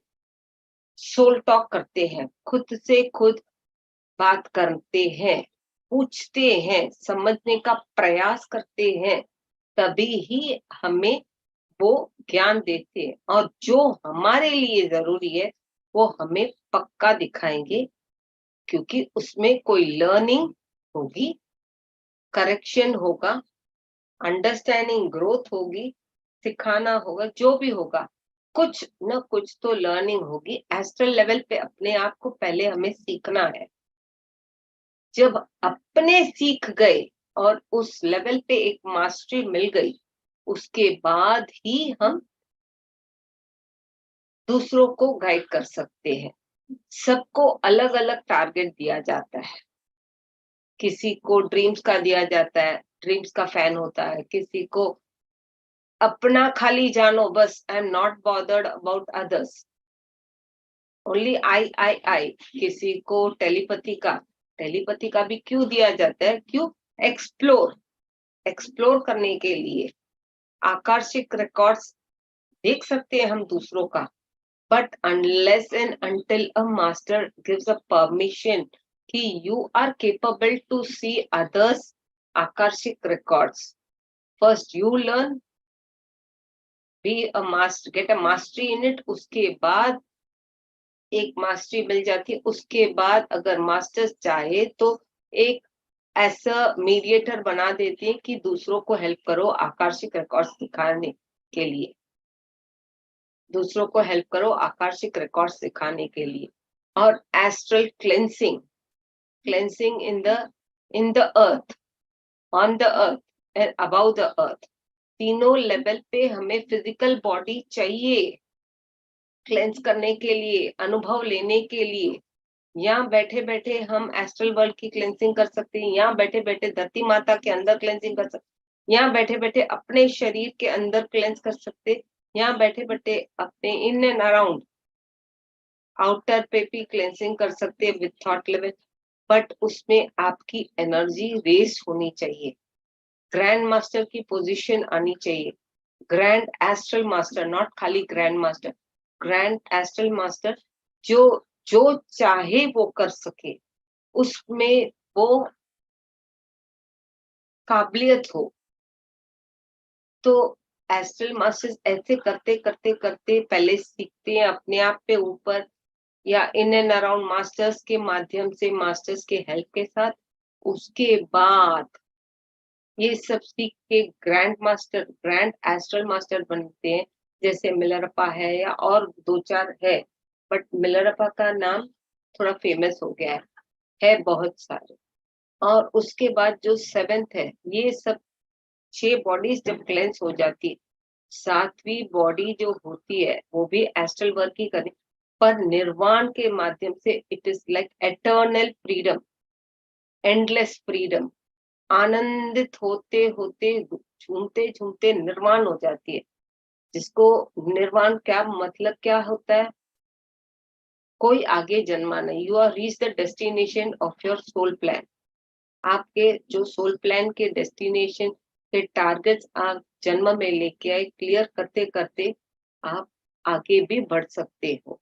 [SPEAKER 2] सोल टॉक करते हैं, खुद से खुद बात करते हैं, पूछते हैं, समझने का प्रयास करते हैं, तभी ही हमें वो ज्ञान देते हैं। और जो हमारे लिए जरूरी है वो हमें पक्का दिखाएंगे, क्योंकि उसमें कोई लर्निंग होगी, करेक्शन होगा, अंडरस्टैंडिंग ग्रोथ होगी, सिखाना होगा, जो भी होगा, कुछ न कुछ तो लर्निंग होगी। एस्ट्रल लेवल पे अपने आप को पहले हमें सीखना है। जब अपने सीख गए और उस लेवल पे एक मास्टरी मिल गई, उसके बाद ही हम दूसरों को गाइड कर सकते हैं। सबको अलग अलग टारगेट दिया जाता है। किसी को ड्रीम्स का दिया जाता है, ड्रीम्स का फैन होता है। किसी को अपना खाली जानो, बस I am not bothered about others, only I. किसी को टेलीपैथी का भी क्यों दिया जाता है? क्यों? एक्सप्लोर करने के लिए। आकर्षिक रिकॉर्ड्स देख सकते हैं हम दूसरों का, but unless and until a master gives a permission कि you are capable to see others akashic records, first you learn, be a master, get a mastery in it, उसके बाद एक मास्टरी मिल जाती है। उसके बाद अगर मास्टर्स चाहे तो एक ऐसा मीडिएटर बना देती है कि दूसरों को हेल्प करो आकर्षिक रिकॉर्ड्स दिखाने के लिए, दूसरों को हेल्प करो आकर्षिक रिकॉर्ड सिखाने के लिए। और astral cleansing in the earth, on the earth and about the earth, तीनों लेवल पे हमें फिजिकल बॉडी चाहिए क्लेंस करने के लिए, अनुभव लेने के लिए। यहाँ बैठे बैठे हम एस्ट्रल वर्ल्ड की क्लेंसिंग कर सकते हैं, यहाँ बैठे बैठे धरती माता के अंदर क्लेंसिंग कर सकते, यहाँ बैठे बैठे अपने शरीर के अंदर क्लेंस कर सकते, यहाँ बैठे बैठे अपने इन एंड अराउंड आउटर पे भी क्लेंसिंग कर सकते हैं विद थॉट लेवल। बट उसमें आपकी एनर्जी रेस होनी चाहिए, ग्रैंड मास्टर की पोजीशन आनी चाहिए। ग्रैंड एस्ट्रल मास्टर, नॉट खाली grand master, grand astral master जो जो चाहे वो कर सके, उसमें वो काबिलियत हो। तो एस्ट्रल मास्टर्स ऐसे करते करते करते पहले सीखते हैं अपने आप पे ऊपर, या इन एंड अराउंड मास्टर्स के माध्यम से, मास्टर्स के हेल्प के साथ। उसके बाद ये सब सीख के grand master, grand astral master बनते हैं। जैसे मिलरपा है या और दो चार है, बट मिलरपा का नाम थोड़ा फेमस हो गया है बहुत सारे। और उसके बाद जो सेवेंथ है, ये सब 6 बॉडीज जब क्लेंस हो जाती है, 7वीं बॉडी जो होती है वो भी एस्ट्रल वर्क ही करे, पर निर्वाण के माध्यम से। It is like eternal freedom, endless freedom. आनंदित होते होते, झूमते झूमते निर्वाण हो जाती है। जिसको निर्वाण क्या मतलब क्या होता है? कोई आगे जन्मा नहीं। You are reach the destination of your soul plan. आपके जो सोल प्लान के डेस्टिनेशन के टारगेट्स आप जन्म में लेके आए, क्लियर करते करते आप आगे भी बढ़ सकते हो।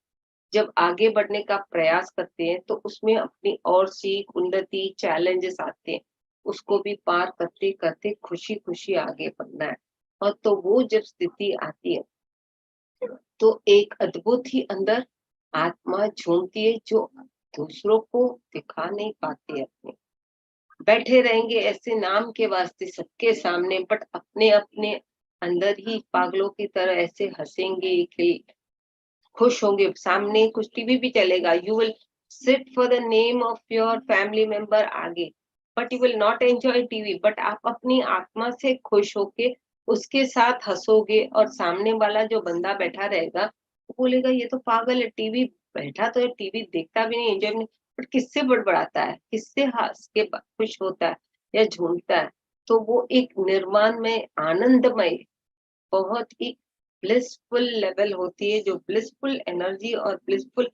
[SPEAKER 2] जब आगे बढ़ने का प्रयास करते हैं तो उसमें अपनी और सीख, उन्नति, चैलेंजेस आते हैं, उसको भी पार करते करते खुशी खुशी आगे बढ़ना है। और तो वो जब स्थिति आती है तो एक अद्भुत ही अंदर आत्मा झूमती है, जो दूसरों को दिखा नहीं पाते। अपने बैठे रहेंगे ऐसे नाम के वास्ते सबके सामने, बट अपने अपने अंदर ही पागलों की तरह ऐसे हंसेंगे, खुश होंगे। सामने कुछ टीवी भी चलेगा, you will sit for the name of your family member आगे, but you will not enjoy TV. But आप अपनी आत्मा से खुश होके उसके साथ हंसोगे, और सामने वाला जो बंदा बैठा रहेगा वो बोलेगा ये तो पागल है, टीवी बैठा तो है, टीवी देखता भी नहीं, एंजॉय नहीं, बट किससे बड़बड़ाता है, किससे हंस के खुश होता है या झूमता है। तो वो एक निर्माण में आनंदमय, बहुत ही ब्लिसफुल लेवल होती है, जो ब्लिसफुल एनर्जी और blissful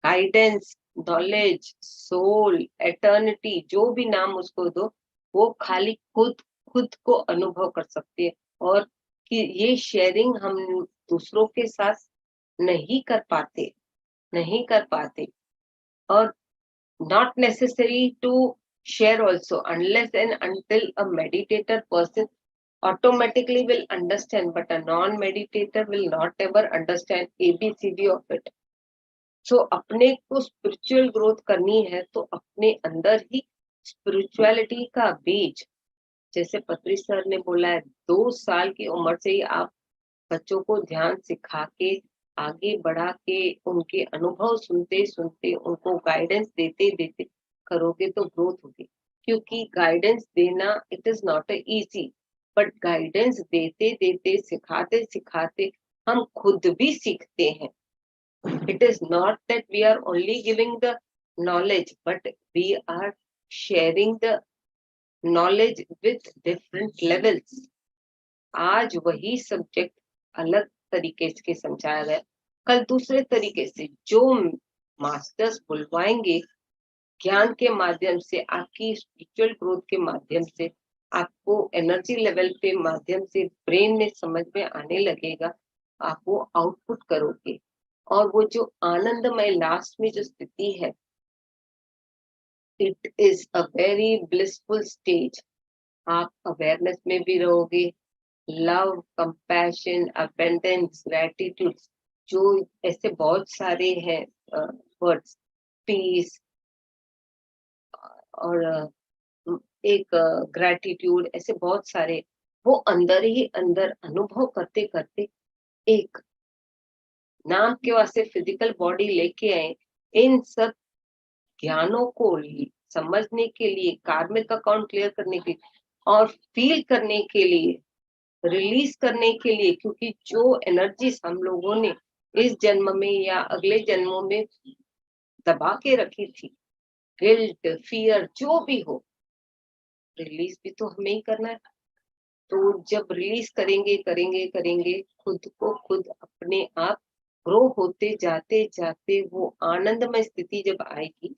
[SPEAKER 2] guidance, knowledge, soul, eternity, जो भी नाम उसको दो, वो खाली खुद खुद को अनुभव कर सकती है। और कि ये शेयरिंग हम दूसरों के साथ नहीं कर पाते, नहीं कर पाते। और not necessary to share also, unless and until a meditator person automatically will understand, but a non-meditator will not ever understand ABCD of it. So अपने को स्पिरिचुअल ग्रोथ करनी है तो अपने अंदर ही स्पिरिचुअलिटी का बीज, जैसे पत्री सर ने बोला है, 2 साल की उम्र से ही आप बच्चों को ध्यान सिखा के आगे बढ़ा के उनके अनुभव सुनते सुनते उनको गाइडेंस देते देते करोगे तो ग्रोथ होगी। क्योंकि गाइडेंस देना it is not easy, but guidance देते देते सिखाते सिखाते हम खुद भी सीखते हैं। It is not that we are only giving the knowledge, but we are sharing the knowledge with different levels. आज वही सब्जेक्ट अलग तरीके से समझाया गया, कल दूसरे तरीके से। जो मास्टर्स बुलवाएंगे ज्ञान के माध्यम से, आपकी स्पिरिचुअल ग्रोथ के माध्यम से, आपको एनर्जी लेवल के माध्यम से ब्रेन में समझ में आने लगेगा, आप वो आउटपुट करोगे। और वो जो आनंदमय लास्ट में जो स्थिति है, it is a very blissful stage. आप अवेयरनेस में भी रहोगे, लव, कंपैशन, अबेंडेंस, ग्रेटिट्यूड, जो ऐसे बहुत सारे हैं वर्ड्स, पीस और एक ग्रेटिट्यूड, ऐसे बहुत सारे वो अंदर ही अंदर अनुभव करते करते एक नाम के वास्ते फिजिकल बॉडी लेके आए। इन सब ज्ञानों को समझने के लिए, कार्मिक अकाउंट क्लियर करने के लिए और फील करने के लिए, रिलीज करने के लिए, क्योंकि जो एनर्जीज हम लोगों ने इस जन्म में या अगले जन्मों में दबा के रखी थी, गिल्ट, फियर, जो भी हो, रिलीज भी तो हमें ही करना है। तो जब रिलीज करेंगे करेंगे करेंगे, खुद को खुद अपने आप ग्रो होते जाते जाते वो आनंदमय स्थिति जब आएगी,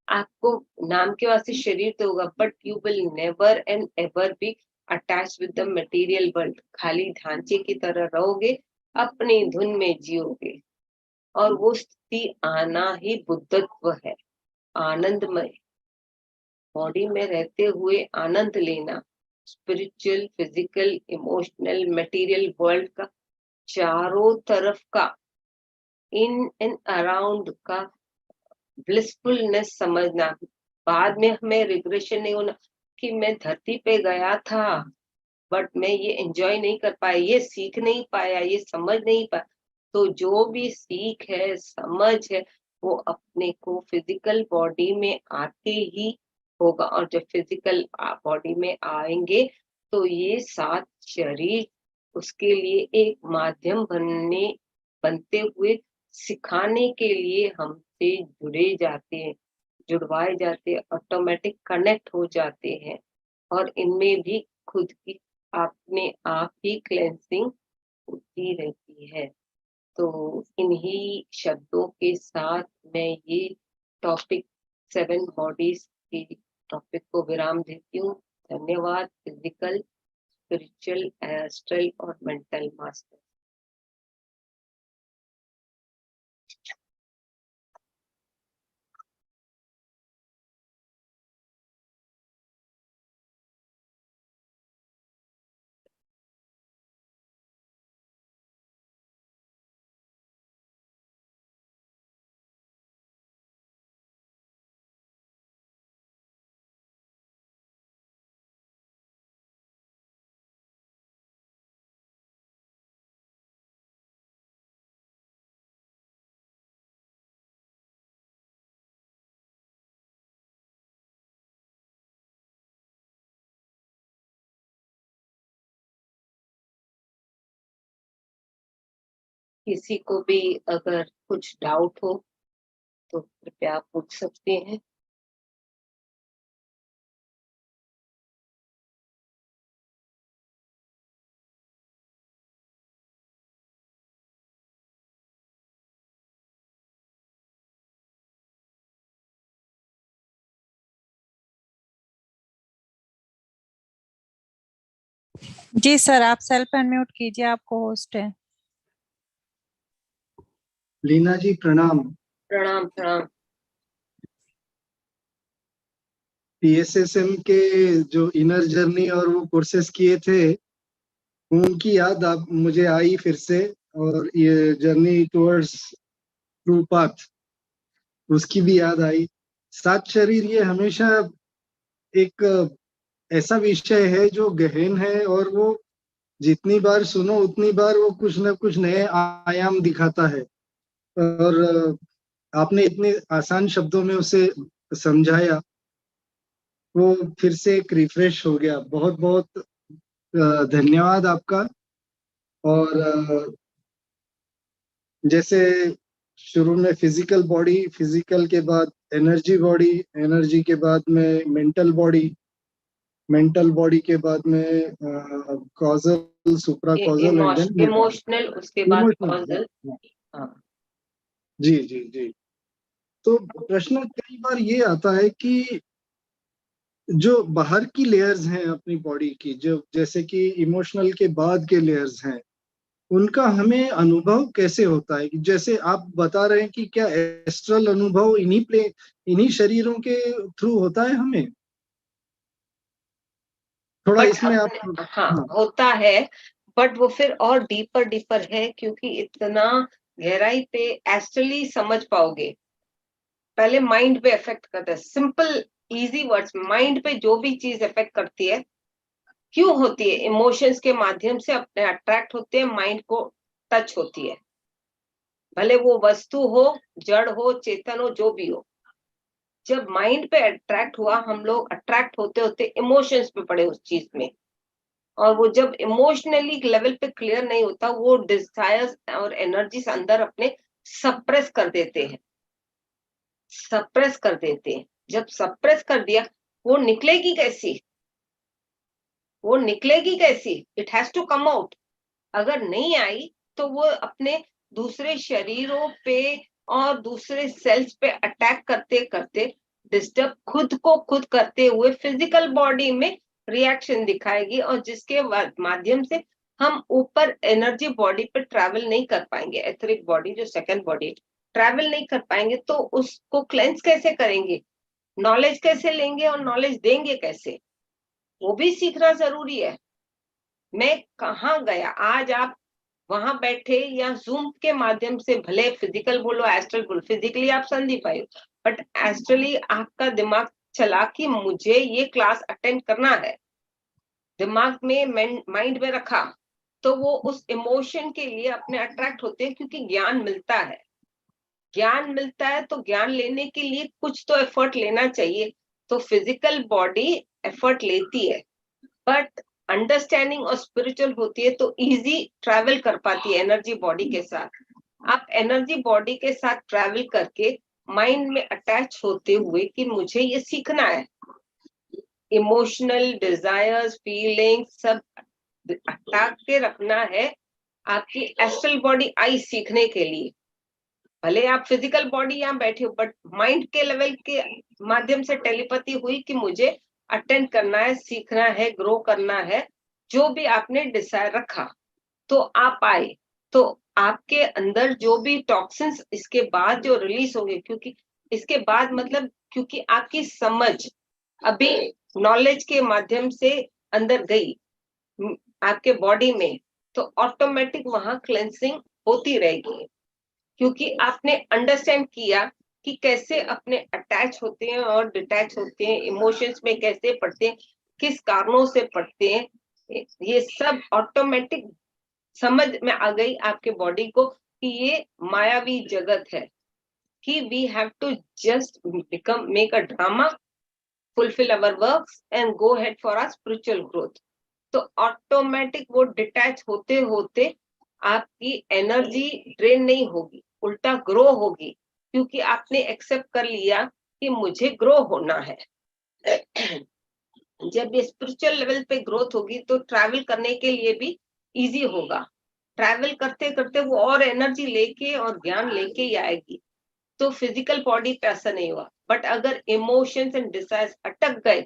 [SPEAKER 2] आपको नाम के वास्ते शरीर तो होगा, but you will never and ever be attach with the material world. खाली ढांचे की तरह रहोगे, अपनी धुन में जियोगे, और वो स्थिति आना ही बुद्धत्व है। आनंदमय बॉडी में रहते हुए आनंद लेना, spiritual, physical, emotional, material world का चारों तरफ का, इन एंड अराउंड का ब्लिसफुलनेस समझना। बाद में हमें रिग्रेशन नहीं होना कि मैं धरती पे गया था बट मैं ये एंजॉय नहीं कर पाया, ये सीख नहीं पाया, ये समझ नहीं पाया। तो जो भी सीख है, समझ है, वो अपने को फिजिकल बॉडी में आते ही होगा। और जब फिजिकल बॉडी में आएंगे तो ये 7 शरीर उसके लिए एक माध्यम बनते हुए सिखाने के लिए हमसे जुड़े जाते हैं, जुड़वाए जाते हैं, ऑटोमेटिक कनेक्ट हो जाते हैं। और इनमें भी खुद की अपने आप ही क्लेंसिंग होती रहती है। तो इन्हीं शब्दों के साथ मैं ये टॉपिक 7 बॉडीज के टॉपिक को विराम देती हूँ। धन्यवाद। फिजिकल, स्पिरिचुअल, एस्ट्रल और मेंटल मास्टर। किसी को भी अगर कुछ डाउट हो तो कृपया पूछ सकते हैं।
[SPEAKER 1] जी सर, आप सेल्फ अनम्यूट कीजिए, आपको होस्ट है।
[SPEAKER 3] लीना जी प्रणाम।
[SPEAKER 2] प्रणाम प्रणाम।
[SPEAKER 3] पीएसएसएम के जो इनर जर्नी और वो कोर्सेस किए थे, उनकी याद आप मुझे आई फिर से, और ये जर्नी टुवर्ड्स ट्रू पाथ, उसकी भी याद आई। सात शरीर ये हमेशा एक ऐसा विषय है जो गहन है, और वो जितनी बार सुनो उतनी बार वो कुछ न कुछ नए आयाम दिखाता है। और आपने इतने आसान शब्दों में उसे समझाया, वो फिर से एक रिफ्रेश हो गया। बहुत बहुत धन्यवाद आपका। और जैसे शुरू में फिजिकल बॉडी, फिजिकल के बाद एनर्जी बॉडी, एनर्जी के बाद में मेंटल बॉडी, मेंटल बॉडी के बाद में causal, supra causal, and then
[SPEAKER 2] emotional, उसके बाद कॉजल।
[SPEAKER 3] इमोशनल। जी जी जी। तो प्रश्न कई बार ये आता है कि जो बाहर की लेयर्स हैं अपनी बॉडी की, जो जैसे कि इमोशनल के बाद के लेयर्स हैं, उनका हमें अनुभव कैसे होता है? कि जैसे आप बता रहे हैं कि क्या एस्ट्रल अनुभव इन्हीं शरीरों के थ्रू होता है हमें? थोड़ा
[SPEAKER 2] बट
[SPEAKER 3] इसमें आप
[SPEAKER 2] हाँ,
[SPEAKER 3] हाँ
[SPEAKER 2] होता है, बट वो फिर और डीपर डीपर है, क्योंकि इतना गहराई पे एस्ट्रली समझ पाओगे। पहले माइंड पे इफेक्ट करता है। सिंपल इजी वर्ड्स, माइंड पे जो भी चीज इफेक्ट करती है, क्यों होती है? इमोशंस के माध्यम से अपने अट्रैक्ट होते हैं, माइंड को टच होती है। भले वो वस्तु हो, जड़ हो, चेतन हो, जो भी हो। जब माइंड पे अट्रैक्ट हुआ, हम लोग अट्रैक्ट होते होते इमोशंस पे पड़े उस चीज में, और वो जब इमोशनली लेवल पे क्लियर नहीं होता, वो डिजायर्स और एनर्जीज अंदर अपने सप्रेस कर देते हैं, सप्रेस कर देते हैं। जब सप्रेस कर दिया, वो निकलेगी कैसी? वो निकलेगी कैसी? It has to come out. अगर नहीं आई तो वो अपने दूसरे शरीरों पे और दूसरे सेल्स पे अटैक करते करते, डिस्टर्ब खुद को खुद करते हुए फिजिकल बॉडी में रिएक्शन दिखाएगी, और जिसके माध्यम से हम ऊपर एनर्जी बॉडी पे ट्रैवल नहीं कर पाएंगे। एथरिक बॉडी, जो सेकंड बॉडी, ट्रैवल नहीं कर पाएंगे, तो उसको क्लेंस कैसे करेंगे? नॉलेज कैसे लेंगे और नॉलेज देंगे कैसे? वो भी सीखना जरूरी है। मैं कहाँ गया? आज आप वहां बैठे या जूम के माध्यम से, भले फिजिकल बोलो एस्ट्रल बोलो, फिजिकली आप संदीप पाए, बट एस्ट्रली आपका दिमाग चला कि मुझे ये क्लास अटेंड करना है, दिमाग में माइंड में रखा, तो वो उस इमोशन के लिए अपने अट्रैक्ट होते हैं, क्योंकि ज्ञान मिलता है। ज्ञान मिलता है तो ज्ञान लेने के लिए कुछ तो एफर्ट लेना चाहिए। तो फिजिकल बॉडी एफर्ट लेती है, बट अंडरस्टैंडिंग और स्पिरिचुअल होती है तो इजी ट्रैवल कर पाती है एनर्जी बॉडी के साथ। आप एनर्जी बॉडी के साथ ट्रैवल करके माइंड में अटैच होते हुए कि मुझे ये सीखना है, इमोशनल डिजायर्स, फीलिंग्स सब हटा के रखना है। आपकी एस्ट्रल बॉडी आई सीखने के लिए। भले आप फिजिकल बॉडी यहाँ बैठे हो, बट माइंड के लेवल के माध्यम से टेलीपैथी हुई कि मुझे अटेंड करना है, सीखना है, ग्रो करना है। जो भी आपने डिसाइड रखा, तो आप आए, तो आपके अंदर जो भी टॉक्सिन्स इसके बाद जो रिलीज होंगे, क्योंकि इसके बाद मतलब, क्योंकि आपकी समझ अभी नॉलेज के माध्यम से अंदर गई आपके बॉडी में, तो ऑटोमेटिक वहां क्लेंसिंग होती रहेगी, क्योंकि आपने अंडरस्टैंड किया कि कैसे अपने अटैच होते हैं और डिटैच होते हैं, इमोशंस में कैसे पढ़ते हैं, किस कारणों से पढ़ते हैं। ये सब ऑटोमेटिक समझ में आ गई आपके बॉडी को कि ये मायावी जगत है, कि we have to just become make a drama, fulfil our works and go ahead for our spiritual growth. तो ऑटोमेटिक वो डिटैच होते होते आपकी एनर्जी ड्रेन नहीं होगी, उल्टा ग्रो होगी, क्योंकि आपने एक्सेप्ट कर लिया कि मुझे ग्रो होना है। जब ये स्पिरिचुअल लेवल पे ग्रोथ होगी तो ट्रैवल करने के लिए भी इजी होगा। ट्रैवल करते करते वो और एनर्जी लेके और ज्ञान लेके ही आएगी। तो फिजिकल बॉडी पे असर नहीं हुआ, बट अगर इमोशंस एंड डिजायर्स अटक गए,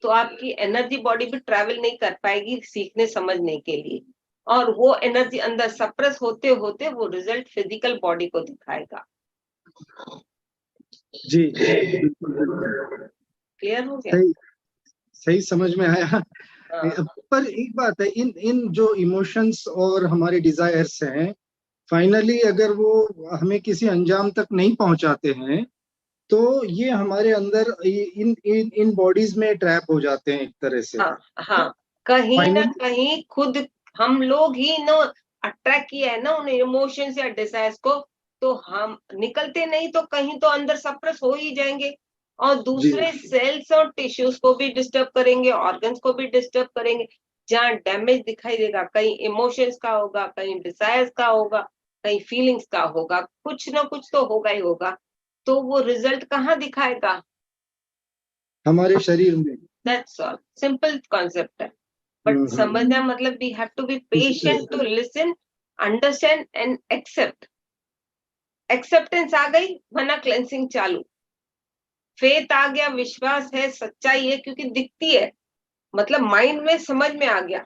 [SPEAKER 2] तो आपकी एनर्जी बॉडी भी ट्रैवल नहीं कर पाएगी सीखने समझने के लिए, और वो एनर्जी अंदर सप्रेस होते होते वो रिजल्ट फिजिकल बॉडी को दिखाएगा।
[SPEAKER 3] जी बिल्कुल बिल्कुल
[SPEAKER 2] क्लियर हो गया?
[SPEAKER 3] सही सही समझ में आया।
[SPEAKER 2] हाँ,
[SPEAKER 3] पर एक बात है, इन इन जो इमोशंस और हमारे डिजायर्स हैं, फाइनली अगर वो हमें किसी अंजाम तक नहीं पहुंचाते हैं, तो ये हमारे अंदर इन इन इन बॉडीज में ट्रैप हो जाते हैं एक तरह से।
[SPEAKER 2] हाँ, हाँ, कहीं ना
[SPEAKER 3] फाइनली
[SPEAKER 2] कहीं खुद हम लोग ही ना अट्रैक्ट किया है ना उन इमोशंस या डिजायर्स को, तो हम निकलते नहीं तो कहीं तो अंदर सप्रेस हो ही जाएंगे, और
[SPEAKER 3] जी
[SPEAKER 2] दूसरे सेल्स और टिश्यूज को भी डिस्टर्ब करेंगे, ऑर्गन्स को भी डिस्टर्ब करेंगे। जहाँ डैमेज दिखाई देगा, कहीं इमोशंस का होगा, कहीं डिजायर्स का होगा, कहीं फीलिंग्स का होगा, कुछ ना कुछ तो होगा ही होगा। तो वो रिजल्ट कहाँ दिखाएगा?
[SPEAKER 3] हमारे शरीर में।
[SPEAKER 2] दैट्स ऑल, सिंपल कॉन्सेप्ट है। बट समझना मतलब we have to be patient to listen, understand and accept. Acceptance आ गई, वरना क्लेंसिंग चालू। फेथ आ गया, विश्वास है, सच्चाई है, क्योंकि दिखती है, मतलब माइंड में समझ में आ गया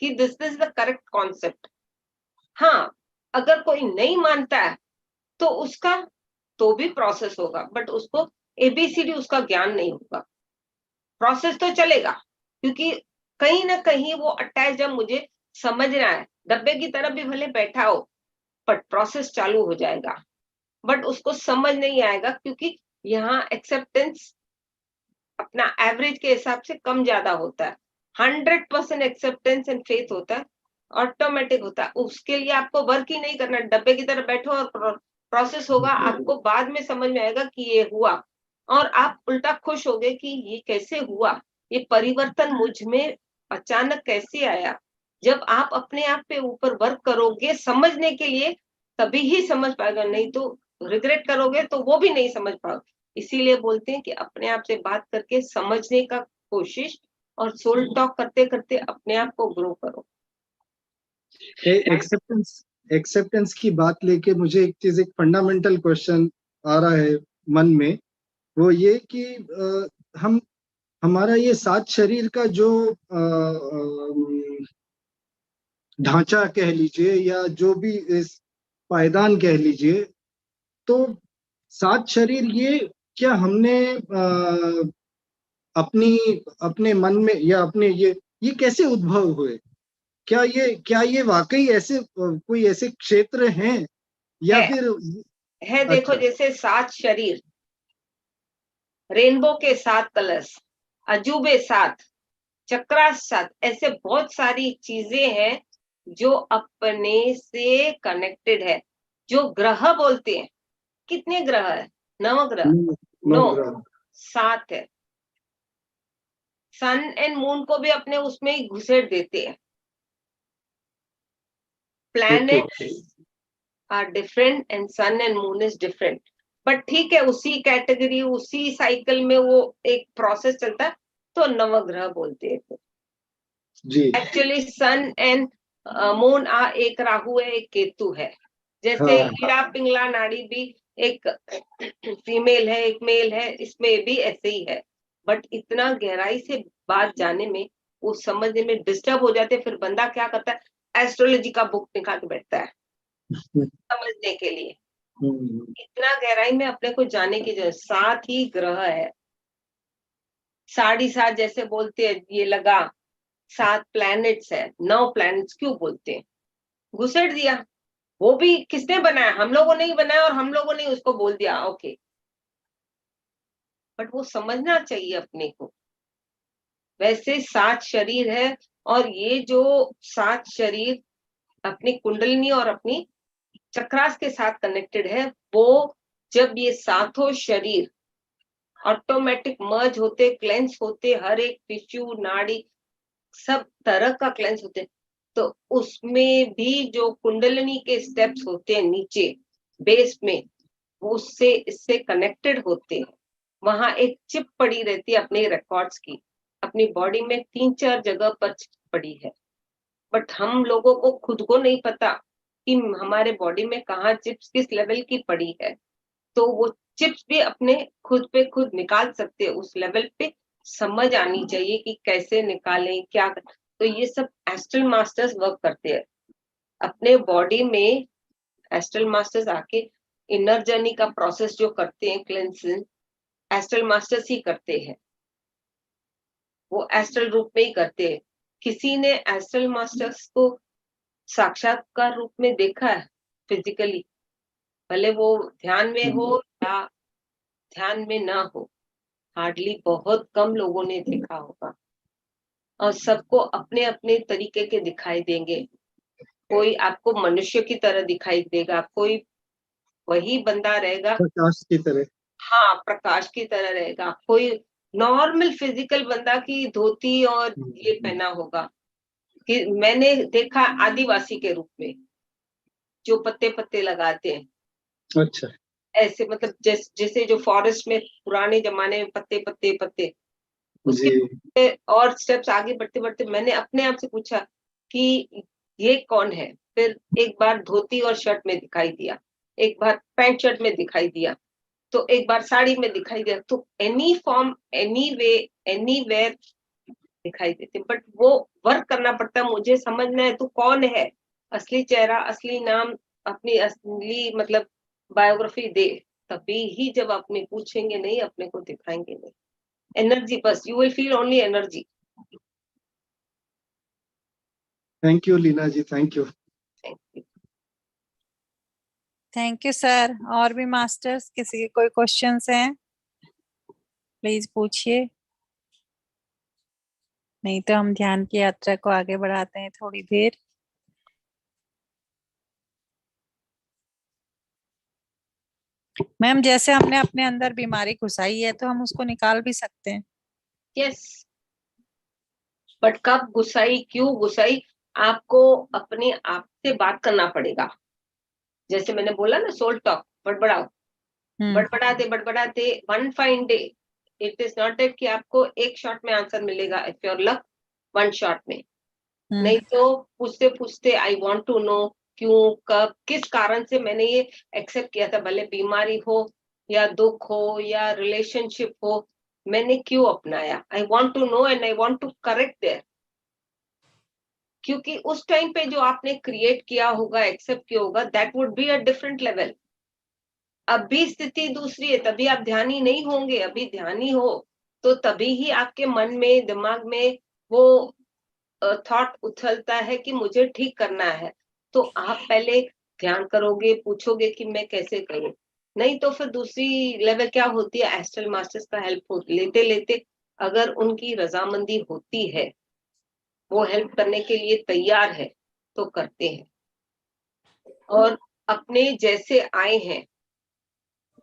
[SPEAKER 2] कि this is the correct concept. हाँ, अगर कोई नहीं मानता है तो उसका तो भी प्रोसेस होगा, बट उसको एबीसीडी उसका ज्ञान नहीं होगा। प्रोसेस तो चलेगा, क्योंकि कहीं ना कहीं वो अटैच, जब मुझे समझना है, डब्बे की तरफ भी भले बैठा हो, बट प्रोसेस चालू हो जाएगा। बट उसको समझ नहीं आएगा, क्योंकि यहाँ एक्सेप्टेंस अपना एवरेज के हिसाब से कम ज्यादा होता है। 100% एक्सेप्टेंस एंड फेथ होता है, ऑटोमेटिक होता है। उसके लिए आपको वर्क ही नहीं करना, डब्बे की तरफ बैठो और प्रोसेस होगा। आपको बाद में समझ में आएगा कि ये हुआ, और आप उल्टा खुश होगे कि ये कैसे हुआ, ये परिवर्तन मुझ में अचानक कैसे आया। जब आप अपने आप पे ऊपर वर्क करोगे समझने के लिए, तभी ही समझ पाएगा, नहीं तो रिग्रेट करोगे तो वो भी नहीं समझ पाओगे। इसीलिए बोलते हैं कि अपने आप से बात करके समझने का कोशिश, और सोल टॉक करते करते अपने आप को ग्रो करो।
[SPEAKER 3] एक्सेप्टेंस एक्सेप्टेंस की बात लेके मुझे एक चीज, एक फंडामेंटल क्वेश्चन आ रहा है मन में। वो ये कि हम हमारा ये 7 शरीर का जो ढांचा कह लीजिए, या जो भी इस पायदान कह लीजिए, तो 7 शरीर ये क्या हमने अपनी अपने मन में, या अपने ये कैसे उद्भव हुए? क्या ये वाकई ऐसे कोई ऐसे क्षेत्र हैं, या
[SPEAKER 2] है
[SPEAKER 3] फिर?
[SPEAKER 2] है देखो,
[SPEAKER 3] अच्छा।
[SPEAKER 2] जैसे 7 शरीर, रेनबो के 7 कलर्स, अजूबे 7, चक्रास 7, ऐसे बहुत सारी चीजें हैं जो अपने से कनेक्टेड है। जो ग्रह बोलते हैं, कितने ग्रह है? 9 ग्रह? नो,
[SPEAKER 3] नवग्रह।
[SPEAKER 2] 7 है। सन एंड मून को भी अपने उसमें ही घुसेड़ देते हैं।
[SPEAKER 3] Okay.
[SPEAKER 2] Planets are different and sun and moon is different, but ठीक है, उसी कैटेगरी, उसी साइकिल में वो एक प्रोसेस चलता है, तो नवग्रह बोलते हैं।
[SPEAKER 3] जी
[SPEAKER 2] एक्चुअली सन एंड मून एक राहु है, एक केतु है। जैसे
[SPEAKER 3] हाँ।
[SPEAKER 2] ईड़ा पिंगला नाड़ी भी एक फीमेल है, एक मेल है, इसमें भी ऐसे ही है। बट इतना गहराई से बात जाने में, वो समझने में डिस्टर्ब हो जाते, फिर बंदा क्या करता है, एस्ट्रोलॉजी का बुक निकाल के बैठता है समझने के लिए। इतना गहराई में अपने को जाने की जरूरत। 7 ही ग्रह है, 7.5 जैसे बोलते हैं, ये लगा 7 प्लैनेट्स है। 9 प्लैनेट्स क्यों बोलते हैं? घुसेड़ दिया। वो भी किसने बनाया? हम लोगों ने ही बनाया, और हम लोगों ने उसको बोल दिया ओके। बट वो समझना चाहिए अपने को। वैसे 7 शरीर है, और ये जो 7 शरीर अपनी कुंडलिनी और अपनी चक्रास के साथ कनेक्टेड है, वो जब ये 7 शरीर ऑटोमेटिक मर्ज होते, क्लेंस होते, हर एक टिश्यू, नाड़ी, सब तरह का क्लेंस होते हैं, तो उसमें भी जो कुंडलिनी के स्टेप्स होते हैं नीचे बेस में, वो उससे इससे कनेक्टेड होते हैं। वहां एक चिप पड़ी रहती है अपने रिकॉर्ड्स की। अपनी बॉडी में 3-4 जगह पर चिप पड़ी है, बट हम लोगों को खुद को नहीं पता कि हमारे बॉडी में कहाँ चिप्स किस लेवल की पड़ी है। तो वो चिप्स भी अपने खुद पे खुद निकाल सकते हैं उस लेवल पे, समझ आनी चाहिए कि कैसे निकालें, क्या तो ये सब एस्ट्रल मास्टर्स वर्क करते हैं अपने बॉडी में। एस्ट्रल मास्टर्स आके इनर जर्नी का प्रोसेस जो करते हैं क्लेंसिंग, एस्ट्रल मास्टर्स ही करते हैं, वो एस्ट्रल रूप में ही करते हैं। किसी ने एस्ट्रल मास्टर्स को साक्षात्कार रूप में देखा है फिजिकली, भले वो ध्यान में हो या ध्यान में ना हो, हार्डली बहुत कम लोगों ने देखा होगा। और सबको अपने अपने तरीके के दिखाई देंगे। कोई आपको मनुष्य की तरह दिखाई देगा, कोई वही बंदा रहेगा
[SPEAKER 3] प्रकाश की तरह।
[SPEAKER 2] हाँ प्रकाश की तरह रहेगा, कोई नॉर्मल फिजिकल बंदा की धोती और ये पहना होगा। कि मैंने देखा आदिवासी के रूप में जो पत्ते पत्ते लगाते हैं,
[SPEAKER 3] अच्छा।
[SPEAKER 2] ऐसे मतलब जैसे जो फॉरेस्ट में पुराने जमाने में पत्ते पत्ते पत्ते, उसके
[SPEAKER 3] जी।
[SPEAKER 2] और स्टेप्स आगे बढ़ते बढ़ते मैंने अपने आप से पूछा कि ये कौन है। फिर एक बार धोती और शर्ट में दिखाई दिया, एक बार पैंट शर्ट में दिखाई दिया, तो एक बार साड़ी में दिखाई दिया। तो any form any way anywhere दिखाई देते, बट वो वर्क करना पड़ता है। मुझे समझना है तो कौन है, असली चेहरा, असली नाम, अपनी असली मतलब बायोग्राफी दे, तभी ही जब अपने पूछेंगे नहीं, अपने को दिखाएंगे नहीं। एनर्जी बस, you will feel only energy.
[SPEAKER 3] Thank you Leena ji, thank you.
[SPEAKER 2] Thank you.
[SPEAKER 1] Thank you sir. और भी मास्टर्स किसी के कोई क्वेश्चंस हैं प्लीज पूछिए, नहीं तो हम ध्यान की यात्रा को आगे बढ़ाते हैं थोड़ी देर। मैम जैसे हमने अपने अंदर बीमारी घुसाई है तो हम उसको निकाल भी सकते हैं।
[SPEAKER 2] यस, बट कब गुस्साई, क्यों गुस्साई, आपको अपने आप से बात करना पड़ेगा। जैसे मैंने बोला ना, सोल टॉक, बड़बड़ाओ, बड़बड़ाते बड़बड़ाते one fine day, it is not that कि आपको एक शॉट में आंसर मिलेगा, if your luck one shot में, नहीं तो पूछते पूछते आई वांट टू नो, क्यों, कब, किस कारण से मैंने ये एक्सेप्ट किया था, भले बीमारी हो या दुख हो या रिलेशनशिप हो, मैंने क्यों अपनाया। I want to know and I want to correct there. क्योंकि उस टाइम पे जो आपने क्रिएट किया होगा, एक्सेप्ट किया होगा, that would be a different level. अभी स्थिति दूसरी है, तभी आप ध्यानी नहीं होंगे। अभी ध्यानी हो तो तभी ही आपके मन में, दिमाग में वो थॉट उछलता है कि मुझे ठीक करना है। तो आप पहले ध्यान करोगे, पूछोगे कि मैं कैसे करूं, नहीं तो फिर दूसरी लेवल क्या होती है, एस्ट्रल मास्टर्स का हेल्प लेते लेते अगर उनकी रजामंदी होती है, वो हेल्प करने के लिए तैयार है, तो करते हैं। और अपने जैसे आए हैं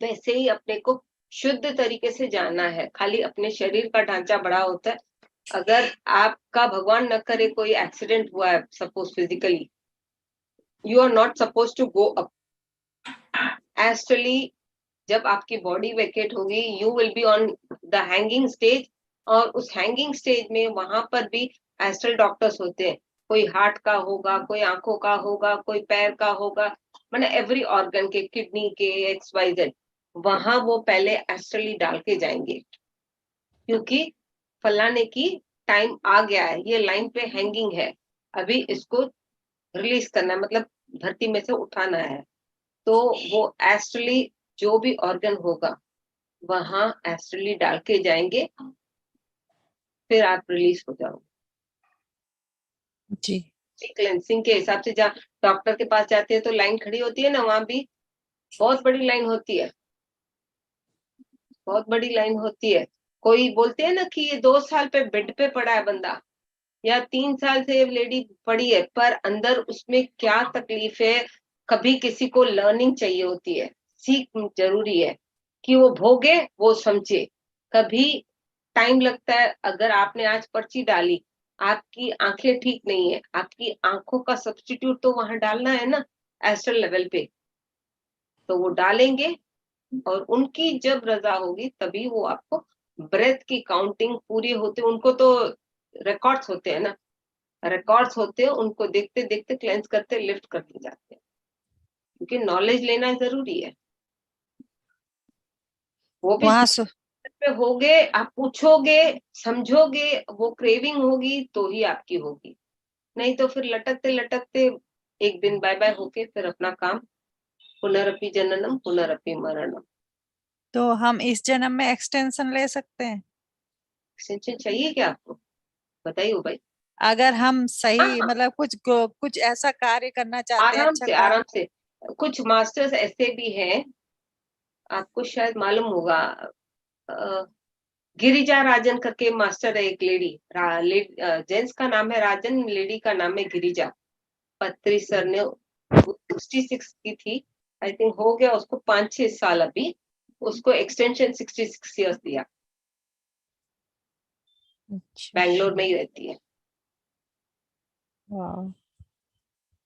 [SPEAKER 2] वैसे ही अपने को शुद्ध तरीके से जानना है। खाली अपने शरीर का ढांचा बड़ा होता है। अगर आपका भगवान न करे कोई एक्सीडेंट हुआ है, suppose physically, you are not suppose to go up. Astrally जब आपकी बॉडी वेकेट होगी, you will be on the hanging stage, और उस हैंगिंग स्टेज में वहां पर भी एस्ट्रल डॉक्टर्स होते हैं। कोई हार्ट का होगा, कोई आंखों का होगा, कोई पैर का होगा, मैंने एवरी ऑर्गन के, किडनी के, XYZ, वहां वो पहले एस्ट्रली डाल के जाएंगे, क्योंकि फलाने की टाइम आ गया है, ये लाइन पे हैंगिंग है, अभी इसको रिलीज करना है, मतलब धरती में से उठाना है। तो वो एस्ट्रली जो भी ऑर्गन होगा वहां एस्ट्रली डाल के जाएंगे, फिर आप रिलीज हो जाओगे।
[SPEAKER 1] जी।
[SPEAKER 2] क्लेंसिंग के हिसाब से, जहाँ डॉक्टर के पास जाते हैं तो लाइन खड़ी होती है ना, वहां भी बहुत बड़ी लाइन होती है, बहुत बड़ी लाइन होती है। कोई बोलते हैं ना कि ये 2 साल पे बेड पे पड़ा है बंदा, या 3 साल से लेडी पड़ी है, पर अंदर उसमें क्या तकलीफ है, कभी किसी को लर्निंग चाहिए होती है, सीख जरूरी है कि वो भोगे, वो समझे। कभी टाइम लगता है। अगर आपने आज पर्ची डाली, आपकी आंखें ठीक नहीं है, आपकी आंखों का सब्स्टिट्यूट तो वहां डालना है ना, एस्ट्रल लेवल पे, तो वो डालेंगे। और उनकी जब रजा होगी तभी वो आपको ब्रेथ की काउंटिंग पूरी होती, उनको तो रिकॉर्ड्स होते हैं ना, रिकॉर्ड्स होते हैं, उनको देखते देखते क्लेंस करते, लिफ्ट करते जाते हैं, क्योंकि नॉलेज लेना जरूरी है। वो भी
[SPEAKER 1] वहाँ
[SPEAKER 2] पे होगे, आप पूछोगे, समझोगे, वो क्रेविंग होगी तो ही आपकी होगी, नहीं तो फिर लटकते लटकते एक दिन बाय बाय होके फिर अपना काम, पुनरअपि जननम पुनरअपि मरणम।
[SPEAKER 1] तो हम इस जन्म में एक्सटेंशन ले सकते हैं?
[SPEAKER 2] एक्सटेंशन चाहिए क्या आपको, बताइए भाई।
[SPEAKER 1] अगर हम सही
[SPEAKER 2] हाँ,
[SPEAKER 1] मतलब कुछ ऐसा कार्य करना चाहते हैं,
[SPEAKER 2] आराम
[SPEAKER 1] अच्छा
[SPEAKER 2] से
[SPEAKER 1] कार्य।
[SPEAKER 2] आराम से। कुछ मास्टर्स ऐसे भी हैं, आपको शायद मालूम होगा, अ, गिरिजा राजन करके मास्टर है, एक लेडी, जेंट्स का नाम है राजन, लेडी का नाम है गिरिजा। पत्री सर ने 66 की थी, आई थिंक हो गया उसको 5-6 साल अभी, उसको एक्सटेंशन 66 ईयर्स दिया।
[SPEAKER 1] अच्छा।
[SPEAKER 2] बैंगलोर में ही रहती है।
[SPEAKER 1] वाह।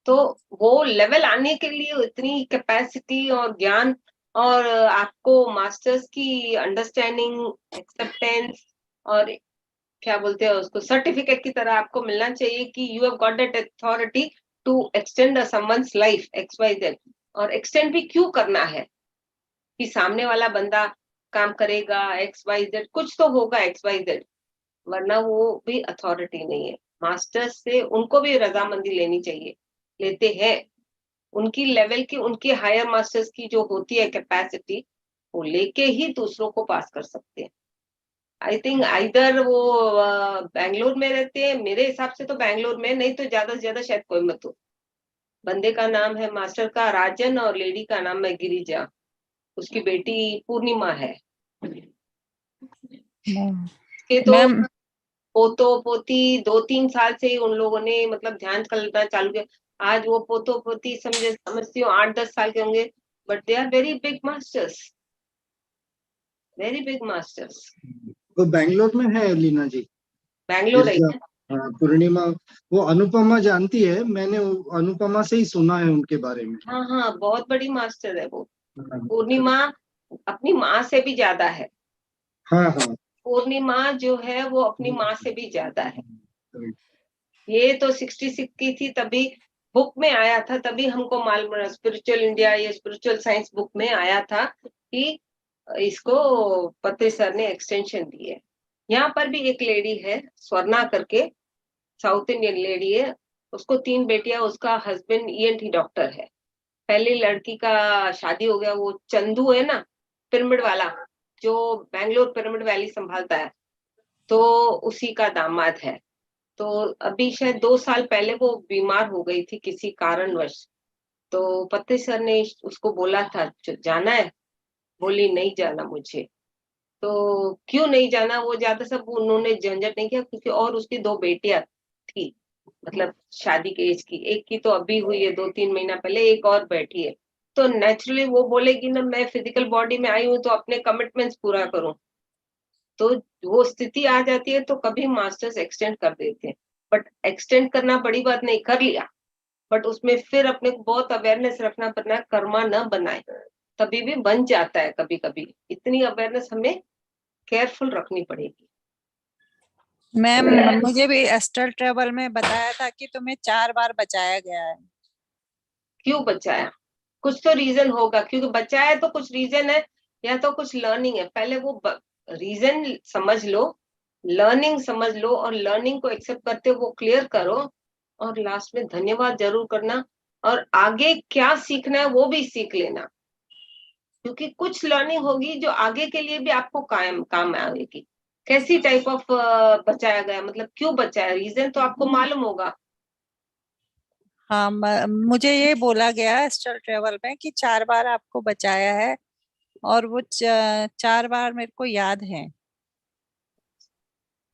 [SPEAKER 2] तो वो लेवल आने के लिए इतनी कैपेसिटी और ज्ञान, और आपको मास्टर्स की अंडरस्टैंडिंग, एक्सेप्टेंस, और क्या बोलते हैं उसको, सर्टिफिकेट की तरह आपको मिलना चाहिए कि you have got that authority to extend someone's life XYZ। और एक्सटेंड भी क्यों करना है, कि सामने वाला बंदा काम करेगा XYZ, कुछ तो होगा XYZ, वरना वो भी अथॉरिटी नहीं है। मास्टर्स से उनको भी रजामंदी लेनी चाहिए, लेते हैं। उनकी लेवल की, उनकी हायर मास्टर्स की जो होती है कैपेसिटी, वो लेके ही दूसरों को पास कर सकते हैं। आई थिंक आइदर वो बैंगलोर में रहते हैं, मेरे हिसाब से तो बैंगलोर में, नहीं तो ज्यादा से ज्यादा शायद कोयम्बतूर। बंदे का नाम है मास्टर का राजन और लेडी का नाम है गिरिजा, उसकी बेटी पूर्णिमा है। के तो
[SPEAKER 1] मैम,
[SPEAKER 2] पोतो पोती 2-3 साल से ही उन लोगों ने मतलब ध्यान करना चालू किया। आज वो पोतो पोती समझती हूँ 8-10 साल के होंगे, but they are very big masters, very big masters.
[SPEAKER 3] वो बैंगलोर में है लीना जी,
[SPEAKER 2] बैंगलोर है
[SPEAKER 3] गिरजा।
[SPEAKER 2] क्या?
[SPEAKER 3] हाँ, पूर्णिमा। वो अनुपमा जानती है, मैंने अनुपमा से ही सुना है उनके बारे में।
[SPEAKER 2] हाँ हाँ, बहुत बड़ी मास्टर है वो।
[SPEAKER 3] हाँ
[SPEAKER 2] पूर्णिमा अपनी माँ से भी ज्यादा है।
[SPEAKER 3] हाँ हाँ।
[SPEAKER 2] पूर्णिमा जो है वो अपनी माँ से भी ज्यादा है। ये तो 66 की थी तभी बुक में आया था, तभी हमको मालूम, स्पिरिचुअल इंडिया, ये स्पिरिचुअल साइंस बुक में आया था कि इसको पत्री सर ने एक्सटेंशन दी है। यहाँ पर भी एक लेडी है स्वर्णा करके, साउथ इंडियन लेडी है, उसको 3 बेटियां, उसका हस्बैंड ENT डॉक्टर है। पहली लड़की का शादी हो गया, वो चंदू है ना, पिरामिड वाला, जो बैंगलोर पिरामिड वैली संभालता है, तो उसी का दामाद है। तो अभी शायद 2 साल पहले वो बीमार हो गई थी किसी कारणवश, तो पत्ते सर ने उसको बोला था जाना है, बोली नहीं जाना मुझे। तो क्यों नहीं जाना, वो ज्यादा सब उन्होंने झंझट नहीं किया, क्योंकि और उसकी 2 बेटियां थी, मतलब शादी के एज की, एक की तो अभी हुई है 2-3 महीना पहले, एक और बैठी है। तो नेचुरली वो बोलेगी ना, मैं फिजिकल बॉडी में आई हूँ तो अपने कमिटमेंट्स पूरा करूं। तो वो स्थिति आ जाती है तो कभी मास्टर्स एक्सटेंड कर देते हैं। बट एक्सटेंड करना बड़ी बात नहीं, कर लिया, बट उसमें फिर अपने को बहुत अवेयरनेस रखना पड़ना है, कर्मा न बनाए, तभी भी बन जाता है। कभी कभी इतनी अवेयरनेस हमें केयरफुल रखनी पड़ेगी।
[SPEAKER 1] मैम, मुझे भी एस्ट्रल ट्रेवल में बताया था कि तुम्हें 4 बार बचाया गया है।
[SPEAKER 2] क्यों बचाया, कुछ तो रीजन होगा, क्योंकि बचाया तो कुछ रीजन है, या तो कुछ लर्निंग है। पहले वो रीजन समझ लो, लर्निंग समझ लो, और लर्निंग को एक्सेप्ट करते वो क्लियर करो, और लास्ट में धन्यवाद जरूर करना, और आगे क्या सीखना है वो भी सीख लेना, क्योंकि कुछ लर्निंग होगी जो आगे के लिए भी आपको काम आएगी। कैसी टाइप ऑफ बचाया गया, मतलब क्यों बचाया, रीजन तो आपको मालूम होगा।
[SPEAKER 1] हाँ, मुझे ये बोला गया एस्ट्रल ट्रेवल में कि 4 बार आपको बचाया है, और वो 4 बार मेरे को याद है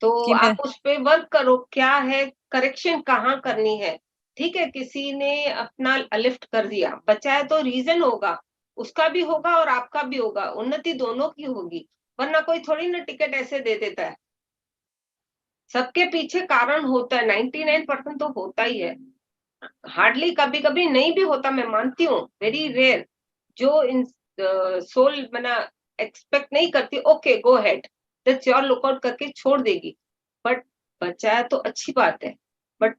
[SPEAKER 2] तो
[SPEAKER 1] कि मैं।
[SPEAKER 2] आप उस पे वर्क करो, क्या है करेक्शन कहाँ करनी है। ठीक है, किसी ने अपना लिफ्ट कर दिया, बचाया तो रीजन होगा, उसका भी होगा और आपका भी होगा, उन्नति दोनों की होगी, वरना कोई थोड़ी ना टिकट ऐसे दे देता है। सबके पीछे कारण होता है, 99% तो होता ही है। हार्डली कभी कभी नहीं भी होता, मैं मानती हूँ, वेरी रेयर, जो इन सोल मना एक्सपेक्ट नहीं करती, okay go head, that's your lookout करके छोड़ देगी। बट बचाया तो अच्छी बात है, बट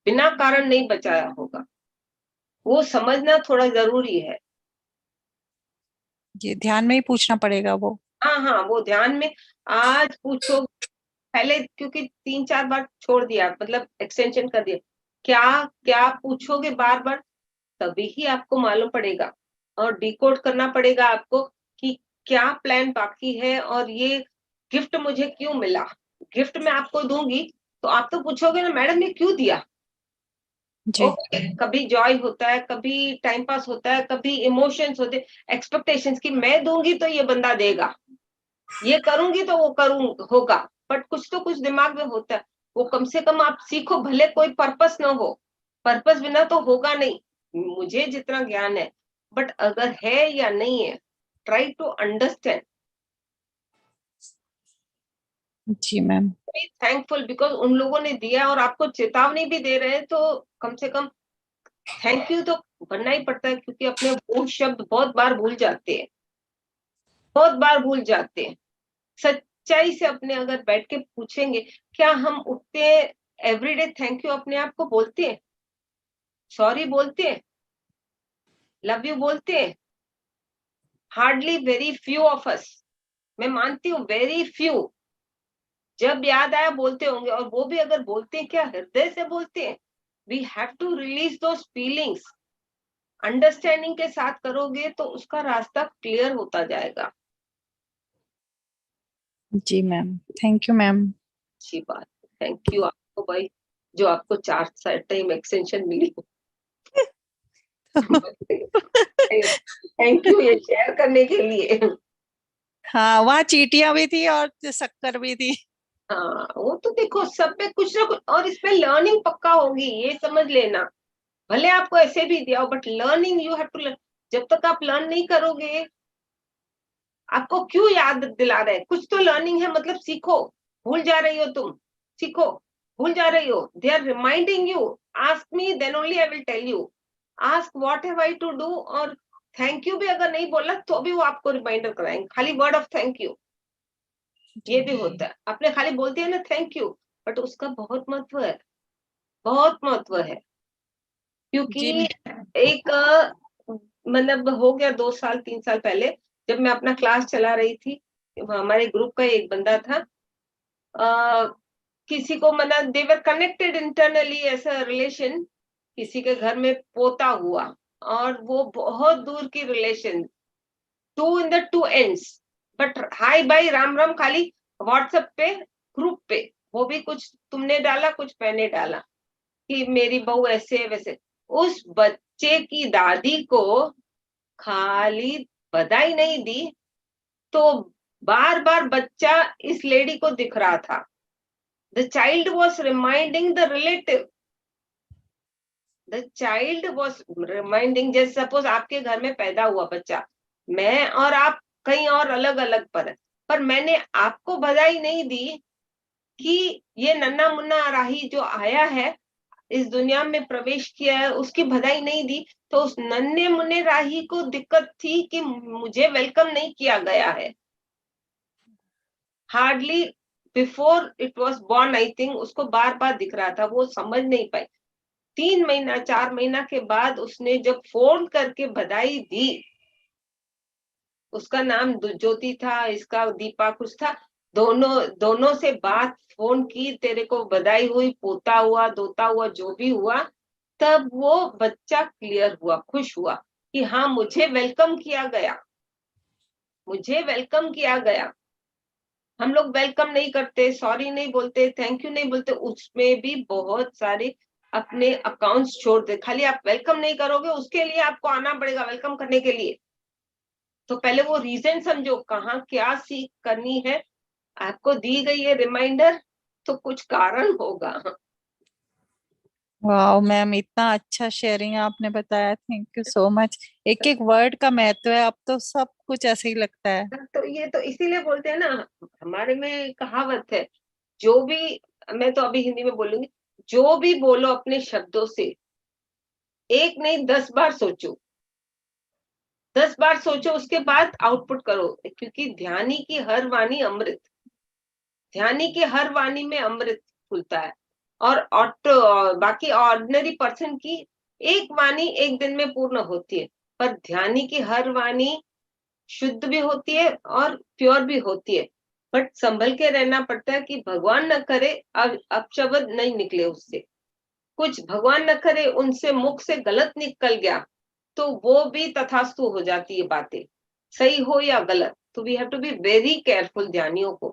[SPEAKER 2] बिना कारण नहीं बचाया होगा, वो समझना थोड़ा जरूरी है।
[SPEAKER 1] ये ध्यान में ही पूछना पड़ेगा वो।
[SPEAKER 2] हाँ हाँ, वो ध्यान में आज पूछो, पहले क्योंकि 3-4 बार छोड़ दिया, मतलब एक्सटेंशन कर दिया, क्या क्या पूछोगे बार बार, तभी ही आपको मालूम पड़ेगा और डिकोड करना पड़ेगा आपको कि क्या प्लान बाकी है और ये गिफ्ट मुझे क्यों मिला। गिफ्ट मैं आपको दूंगी तो आप तो पूछोगे ना, मैडम ने क्यों दिया।
[SPEAKER 1] जी
[SPEAKER 2] ओके, कभी जॉय होता है, कभी टाइम पास होता है, कभी इमोशंस होते, एक्सपेक्टेशंस की मैं दूंगी तो ये बंदा देगा, ये करूंगी तो वो होगा, बट कुछ तो कुछ दिमाग में होता है। वो कम से कम आप सीखो, भले कोई पर्पस ना हो, पर्पस बिना तो होगा नहीं, मुझे जितना ज्ञान है, बट अगर है या नहीं है, ट्राई टू अंडरस्टैंड,
[SPEAKER 1] जी मैम।
[SPEAKER 2] बी थैंकफुल, बिकॉज उन लोगों ने दिया और आपको चेतावनी भी दे रहे हैं, तो कम से कम थैंक यू तो बनना ही पड़ता है, क्योंकि अपने वो शब्द बहुत बार भूल जाते हैं, बहुत बार भूल जाते हैं। सच्चाई से अपने अगर बैठ के पूछेंगे, क्या हम उठते हैं एवरीडे थैंक यू अपने आप को बोलते हैं, सॉरी बोलते हैं, लव यू बोलते हैं? Hardly, very few of us, मैं मानती हूँ वेरी फ्यू, जब याद आया बोलते होंगे, और वो भी अगर बोलते हैं क्या हृदय से बोलते हैं। We have to release those feelings, understanding के साथ करोगे तो उसका रास्ता क्लियर होता जाएगा।
[SPEAKER 1] जी मैम, थैंक यू मैम।
[SPEAKER 2] अच्छी बात, थैंक यू आपको भाई, जो आपको 4 टाइम एक्सटेंशन मिली। थैंक यू ये शेयर करने के लिए।
[SPEAKER 1] हाँ, वहाँ चीटियां भी थी और शक्कर भी थी।
[SPEAKER 2] हाँ, वो तो देखो सब में कुछ ना कुछ, और इसमें लर्निंग पक्का होगी, ये समझ लेना, भले आपको ऐसे भी दिया हो, but learning you have to learn. जब तक आप लर्न नहीं करोगे, आपको क्यों याद दिला रहे हैं, कुछ तो लर्निंग है, मतलब सीखो। भूल जा रही हो तुम, सीखो, भूल जा रही हो, they are reminding you, ask me then only I will tell you, ask what have I to do, और थैंक यू भी अगर नहीं बोला तो भी वो आपको रिमाइंडर कराएंगे, खाली वर्ड ऑफ थैंक यू, ये भी होता है। आपने खाली बोल दिया ना थैंक यू, बट उसका बहुत महत्व है, बहुत महत्व है,
[SPEAKER 1] जी
[SPEAKER 2] क्योंकि एक मतलब हो गया 2 साल 3 साल पहले, जब मैं अपना क्लास चला रही थी, हमारे ग्रुप का एक बंदा था, अ, किसी को मतलब देवर कनेक्टेड इंटरनली ऐसा रिलेशन, किसी के घर में पोता हुआ, और वो बहुत दूर की relation, to in the two ends, but hi bye Ram Ram खाली व्हाट्सएप पे, ग्रुप पे, वो भी कुछ तुमने डाला कुछ मैंने डाला कि मेरी बहू ऐसे है वैसे। उस बच्चे की दादी को खाली बधाई नहीं दी, तो बार बार बच्चा इस लेडी को दिख रहा था, the child was reminding the relative, the child was reminding, जैसे सपोज आपके घर में पैदा हुआ बच्चा, मैं और आप कहीं और अलग अलग पर मैंने आपको बधाई नहीं दी कि ये नन्ना मुन्ना राही जो आया है, इस दुनिया में प्रवेश किया है, उसकी बधाई नहीं दी, तो उस नन्हे मुन्ने राही को दिक्कत थी कि मुझे वेलकम नहीं किया गया है। Hardly before it was born, I think उसको बार बार दिख रहा था, वो समझ नहीं पाई। 3 महीना 4 महीना के बाद उसने जब फोन करके बधाई दी, उसका नाम ज्योति था, इसका दीपा कुछ था, दोनों दोनों से बात फोन की, तेरे को बधाई हुई, पोता हुआ दोता हुआ जो भी हुआ, तब वो बच्चा क्लियर हुआ, खुश हुआ कि हाँ मुझे वेलकम किया गया, मुझे वेलकम किया गया। हम लोग वेलकम नहीं करते, सॉरी नहीं बोलते, थैंक यू नहीं बोलते, उसमें भी बहुत सारे अपने अकाउंट्स छोड़ दे, खाली आप वेलकम नहीं करोगे, उसके लिए आपको आना पड़ेगा वेलकम करने के लिए, तो पहले वो रीजन समझो, कहाँ क्या सीख करनी है, आपको दी गई है रिमाइंडर, तो कुछ कारण होगा।
[SPEAKER 1] वाह मैम, इतना अच्छा शेयरिंग आपने बताया, थैंक यू सो मच। एक एक वर्ड का महत्व है, अब तो सब कुछ ऐसे ही लगता है।
[SPEAKER 2] तो ये तो इसीलिए बोलते हैं ना, हमारे में कहावत है, जो भी, मैं तो अभी हिंदी में बोलूंगी, जो भी बोलो अपने शब्दों से, एक नहीं 10 बार सोचो, 10 बार सोचो, उसके बाद आउटपुट करो, क्योंकि ध्यानी की हर वाणी अमृत, ध्यानी की हर वाणी में अमृत खुलता है, और बाकी ऑर्डिनरी पर्सन की एक वाणी एक दिन में पूर्ण होती है, पर ध्यानी की हर वाणी शुद्ध भी होती है और प्योर भी होती है, बट संभल के रहना पड़ता है कि भगवान न करे अब अपशब्द नहीं निकले उससे, कुछ भगवान न करे उनसे मुख से गलत निकल गया तो वो भी तथास्तु हो जाती है बातें, सही हो या गलत। तो we have to be very careful ध्यानियों को।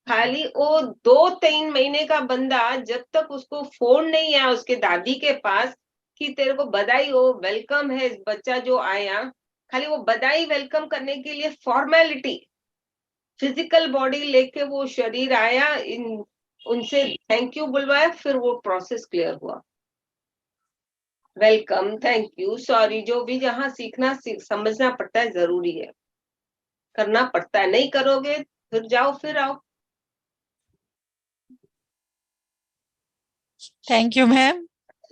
[SPEAKER 2] खाली वो 2-3 महीने का बंदा जब तक उसको फोन नहीं आया उसके दादी के पास कि तेरे को बधाई हो, वेलकम है इस बच्चा जो आया, खाली वो बधाई वेलकम करने के लिए फॉर्मेलिटी, फिजिकल बॉडी लेके वो शरीर आया, इन उनसे थैंक यू बुलवाया, फिर वो प्रोसेस क्लियर हुआ। वेलकम, थैंक यू, सॉरी, जो भी जहाँ सीखना समझना पड़ता है, जरूरी है, करना पड़ता है, नहीं करोगे फिर जाओ फिर आओ।
[SPEAKER 1] Thank you ma'am.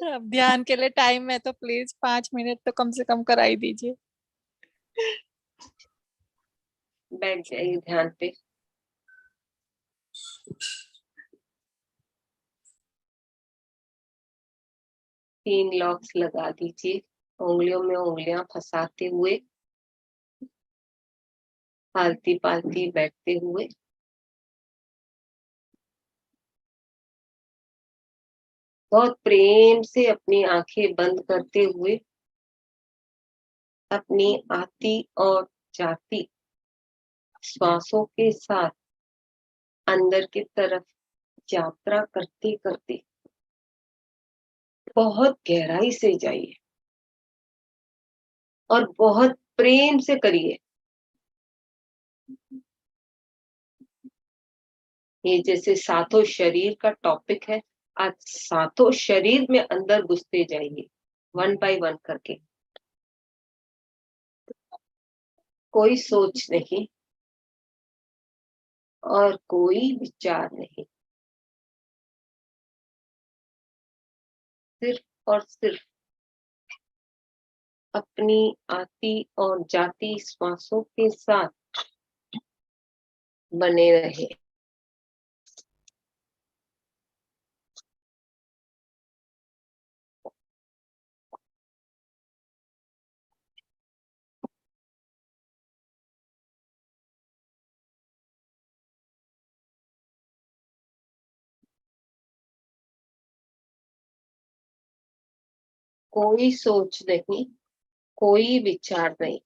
[SPEAKER 1] अब ध्यान के लिए टाइम है तो प्लीज 5 मिनट तो कम से कम कराई दीजिए।
[SPEAKER 2] बैठ जाइए ध्यान पे। तीन लॉक्स लगा दीजिए, उंगलियों में उंगलियां फंसाते हुए, पालती पालती बैठते हुए। बहुत प्रेम से अपनी आंखें बंद करते हुए अपनी आती और जाती श्वासों के साथ अंदर की तरफ यात्रा करते करते बहुत गहराई से जाइए और बहुत प्रेम से करिए। ये जैसे सातों शरीर का टॉपिक है, आज सातों शरीर में अंदर घुसते जाइए, 1 बाय 1 करके। कोई सोच नहीं और कोई विचार नहीं, सिर्फ और सिर्फ अपनी आती और जाती श्वासों के साथ बने रहे। कोई सोच नहीं, कोई विचार नहीं,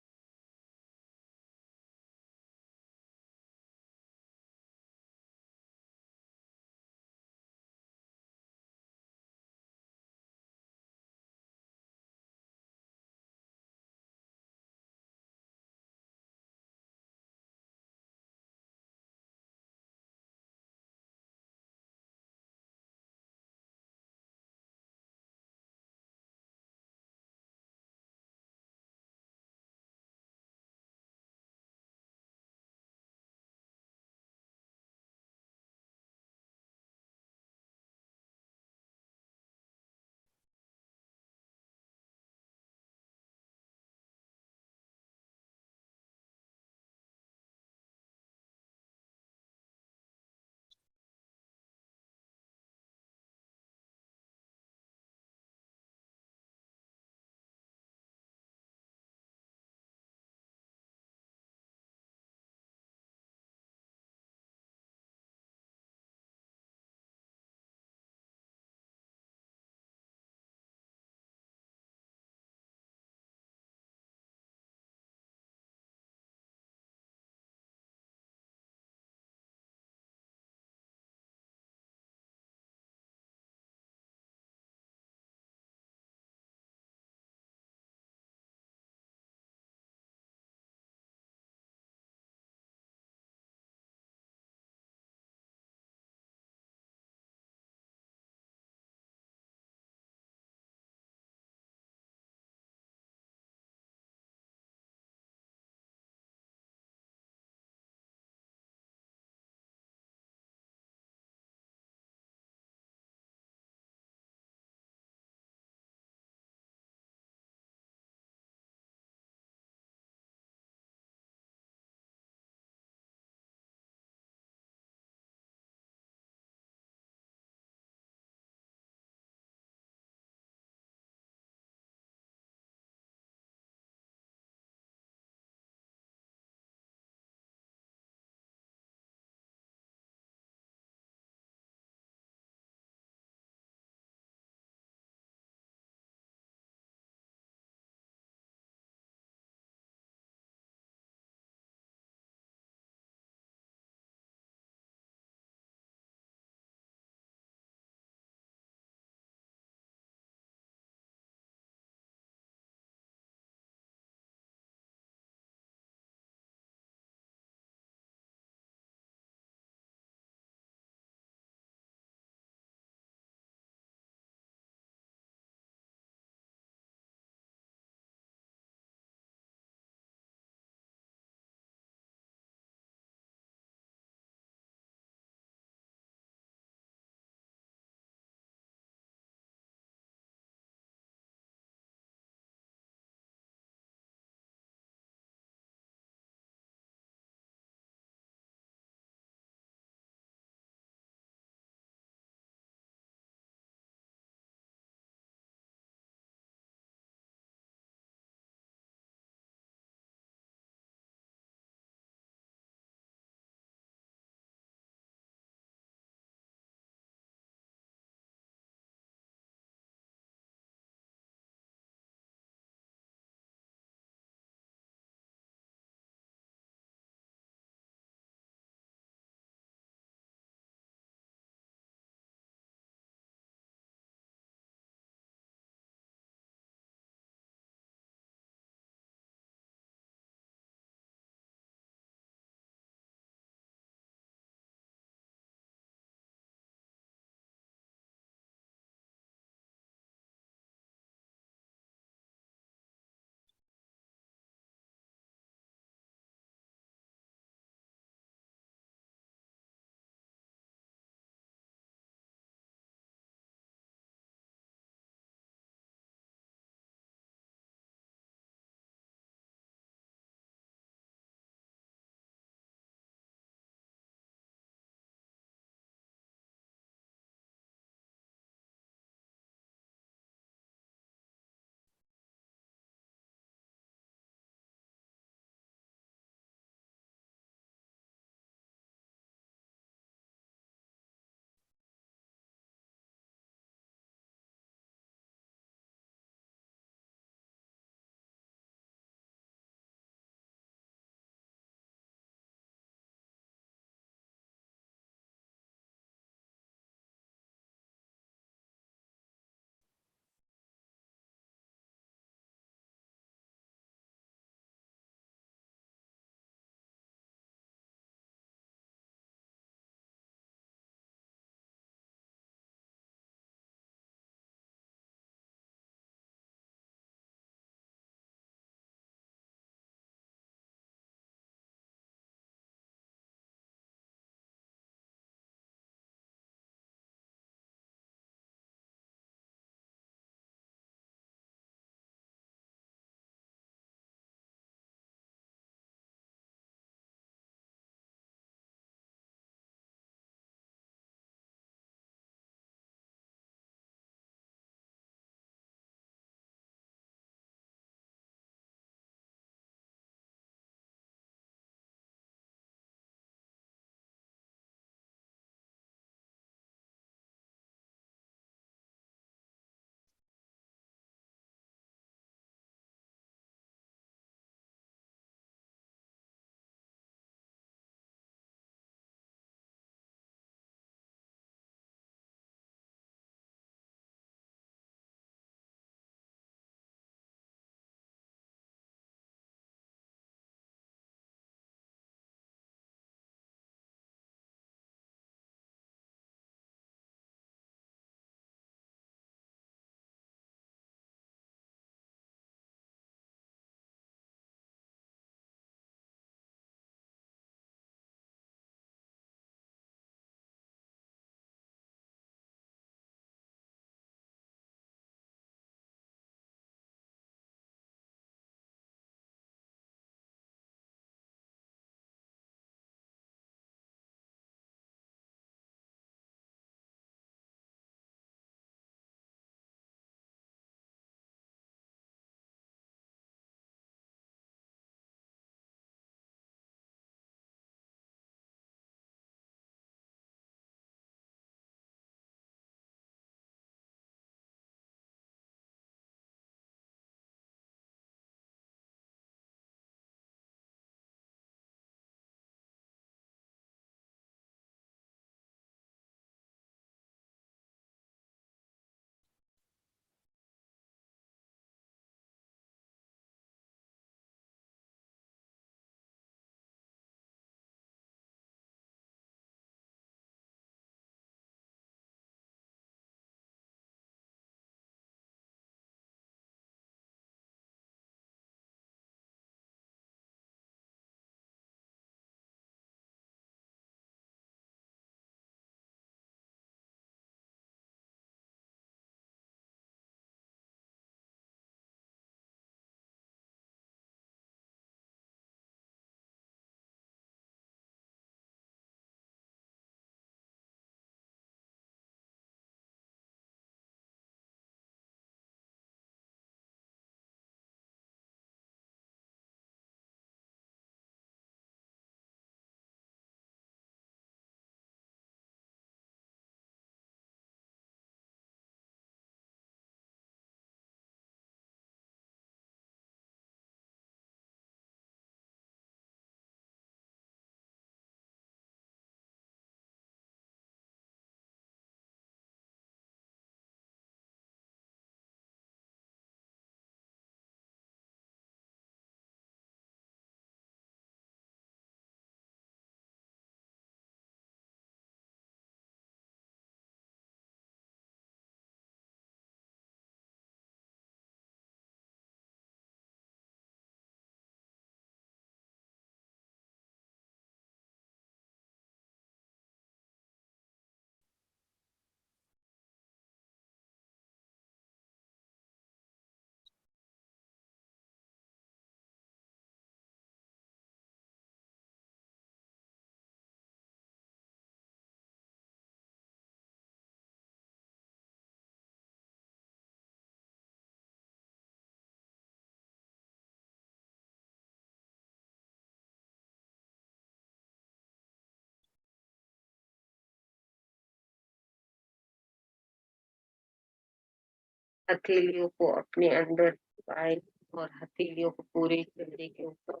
[SPEAKER 2] हथेलियों को अपने अंदर दबाए और हथेलियों को पूरे चेहरे के ऊपर,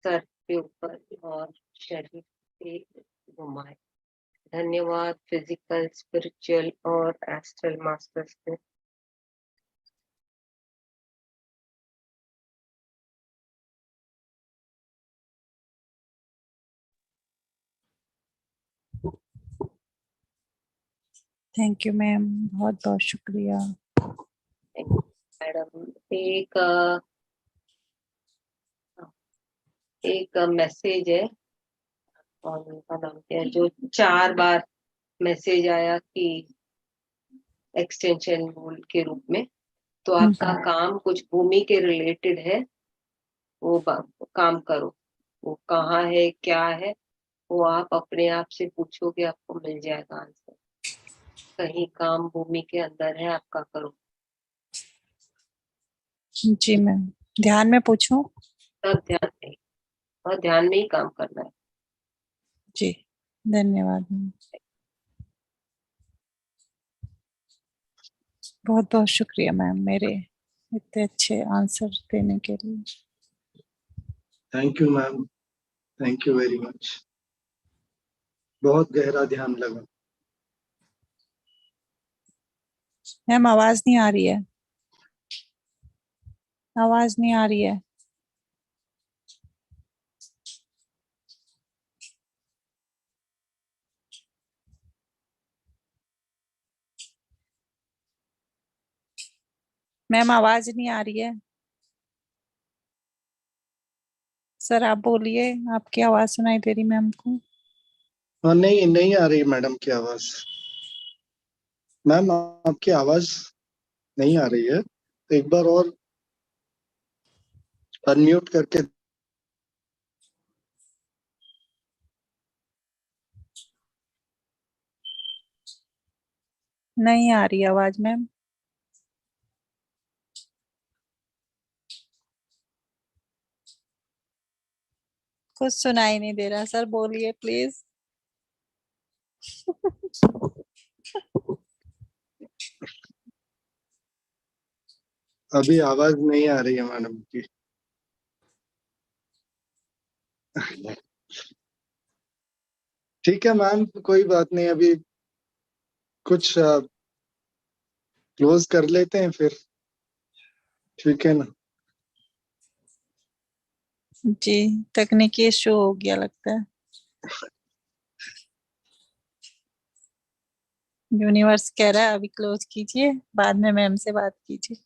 [SPEAKER 2] सर के ऊपर और शरीर पे घुमाए। धन्यवाद फिजिकल, स्पिरिचुअल और एस्ट्रल मास्टर्स को।
[SPEAKER 1] थैंक यू मैम, बहुत बहुत शुक्रिया।
[SPEAKER 2] मैडम एक मैसेज है और उनका नाम क्या है, जो 4 बार मैसेज आया कि एक्सटेंशन रूल के रूप में, तो आपका काम कुछ भूमि के रिलेटेड है, वो काम करो। वो कहाँ है, क्या है, वो आप अपने आप से पूछोगे, आपको मिल जाएगा आंसर। कहीं काम भूमि के अंदर है, आपका करो।
[SPEAKER 1] जी मैम, ध्यान में पूछूं?
[SPEAKER 2] सब ध्यान में, और ध्यान में ही काम करना है।
[SPEAKER 1] जी धन्यवाद मैम, बहुत बहुत शुक्रिया मैम मेरे इतने अच्छे आंसर देने के लिए।
[SPEAKER 3] Thank you ma'am, thank you very much. बहुत गहरा ध्यान लगा।
[SPEAKER 1] मैम आवाज नहीं आ रही है, आवाज नहीं आ रही है। मैम आवाज नहीं आ रही है। सर आप बोलिए, आपकी आवाज सुनाई दे रही मैम को।
[SPEAKER 3] हाँ, नहीं नहीं आ रही मैडम की आवाज। मैम आपकी आवाज नहीं आ रही है, तो एक बार और अनम्यूट करके।
[SPEAKER 1] नहीं आ रही आवाज मैम। कुछ सुनाई नहीं दे रहा सर, बोलिए प्लीज।
[SPEAKER 3] अभी आवाज नहीं आ रही है मैडम की। ठीक है मैम, कोई बात नहीं, अभी कुछ क्लोज कर लेते हैं फिर, ठीक है ना?
[SPEAKER 1] जी तकनीकी इशू हो गया लगता है, यूनिवर्स कह रहा है अभी क्लोज कीजिए, बाद में मैम से बात कीजिए।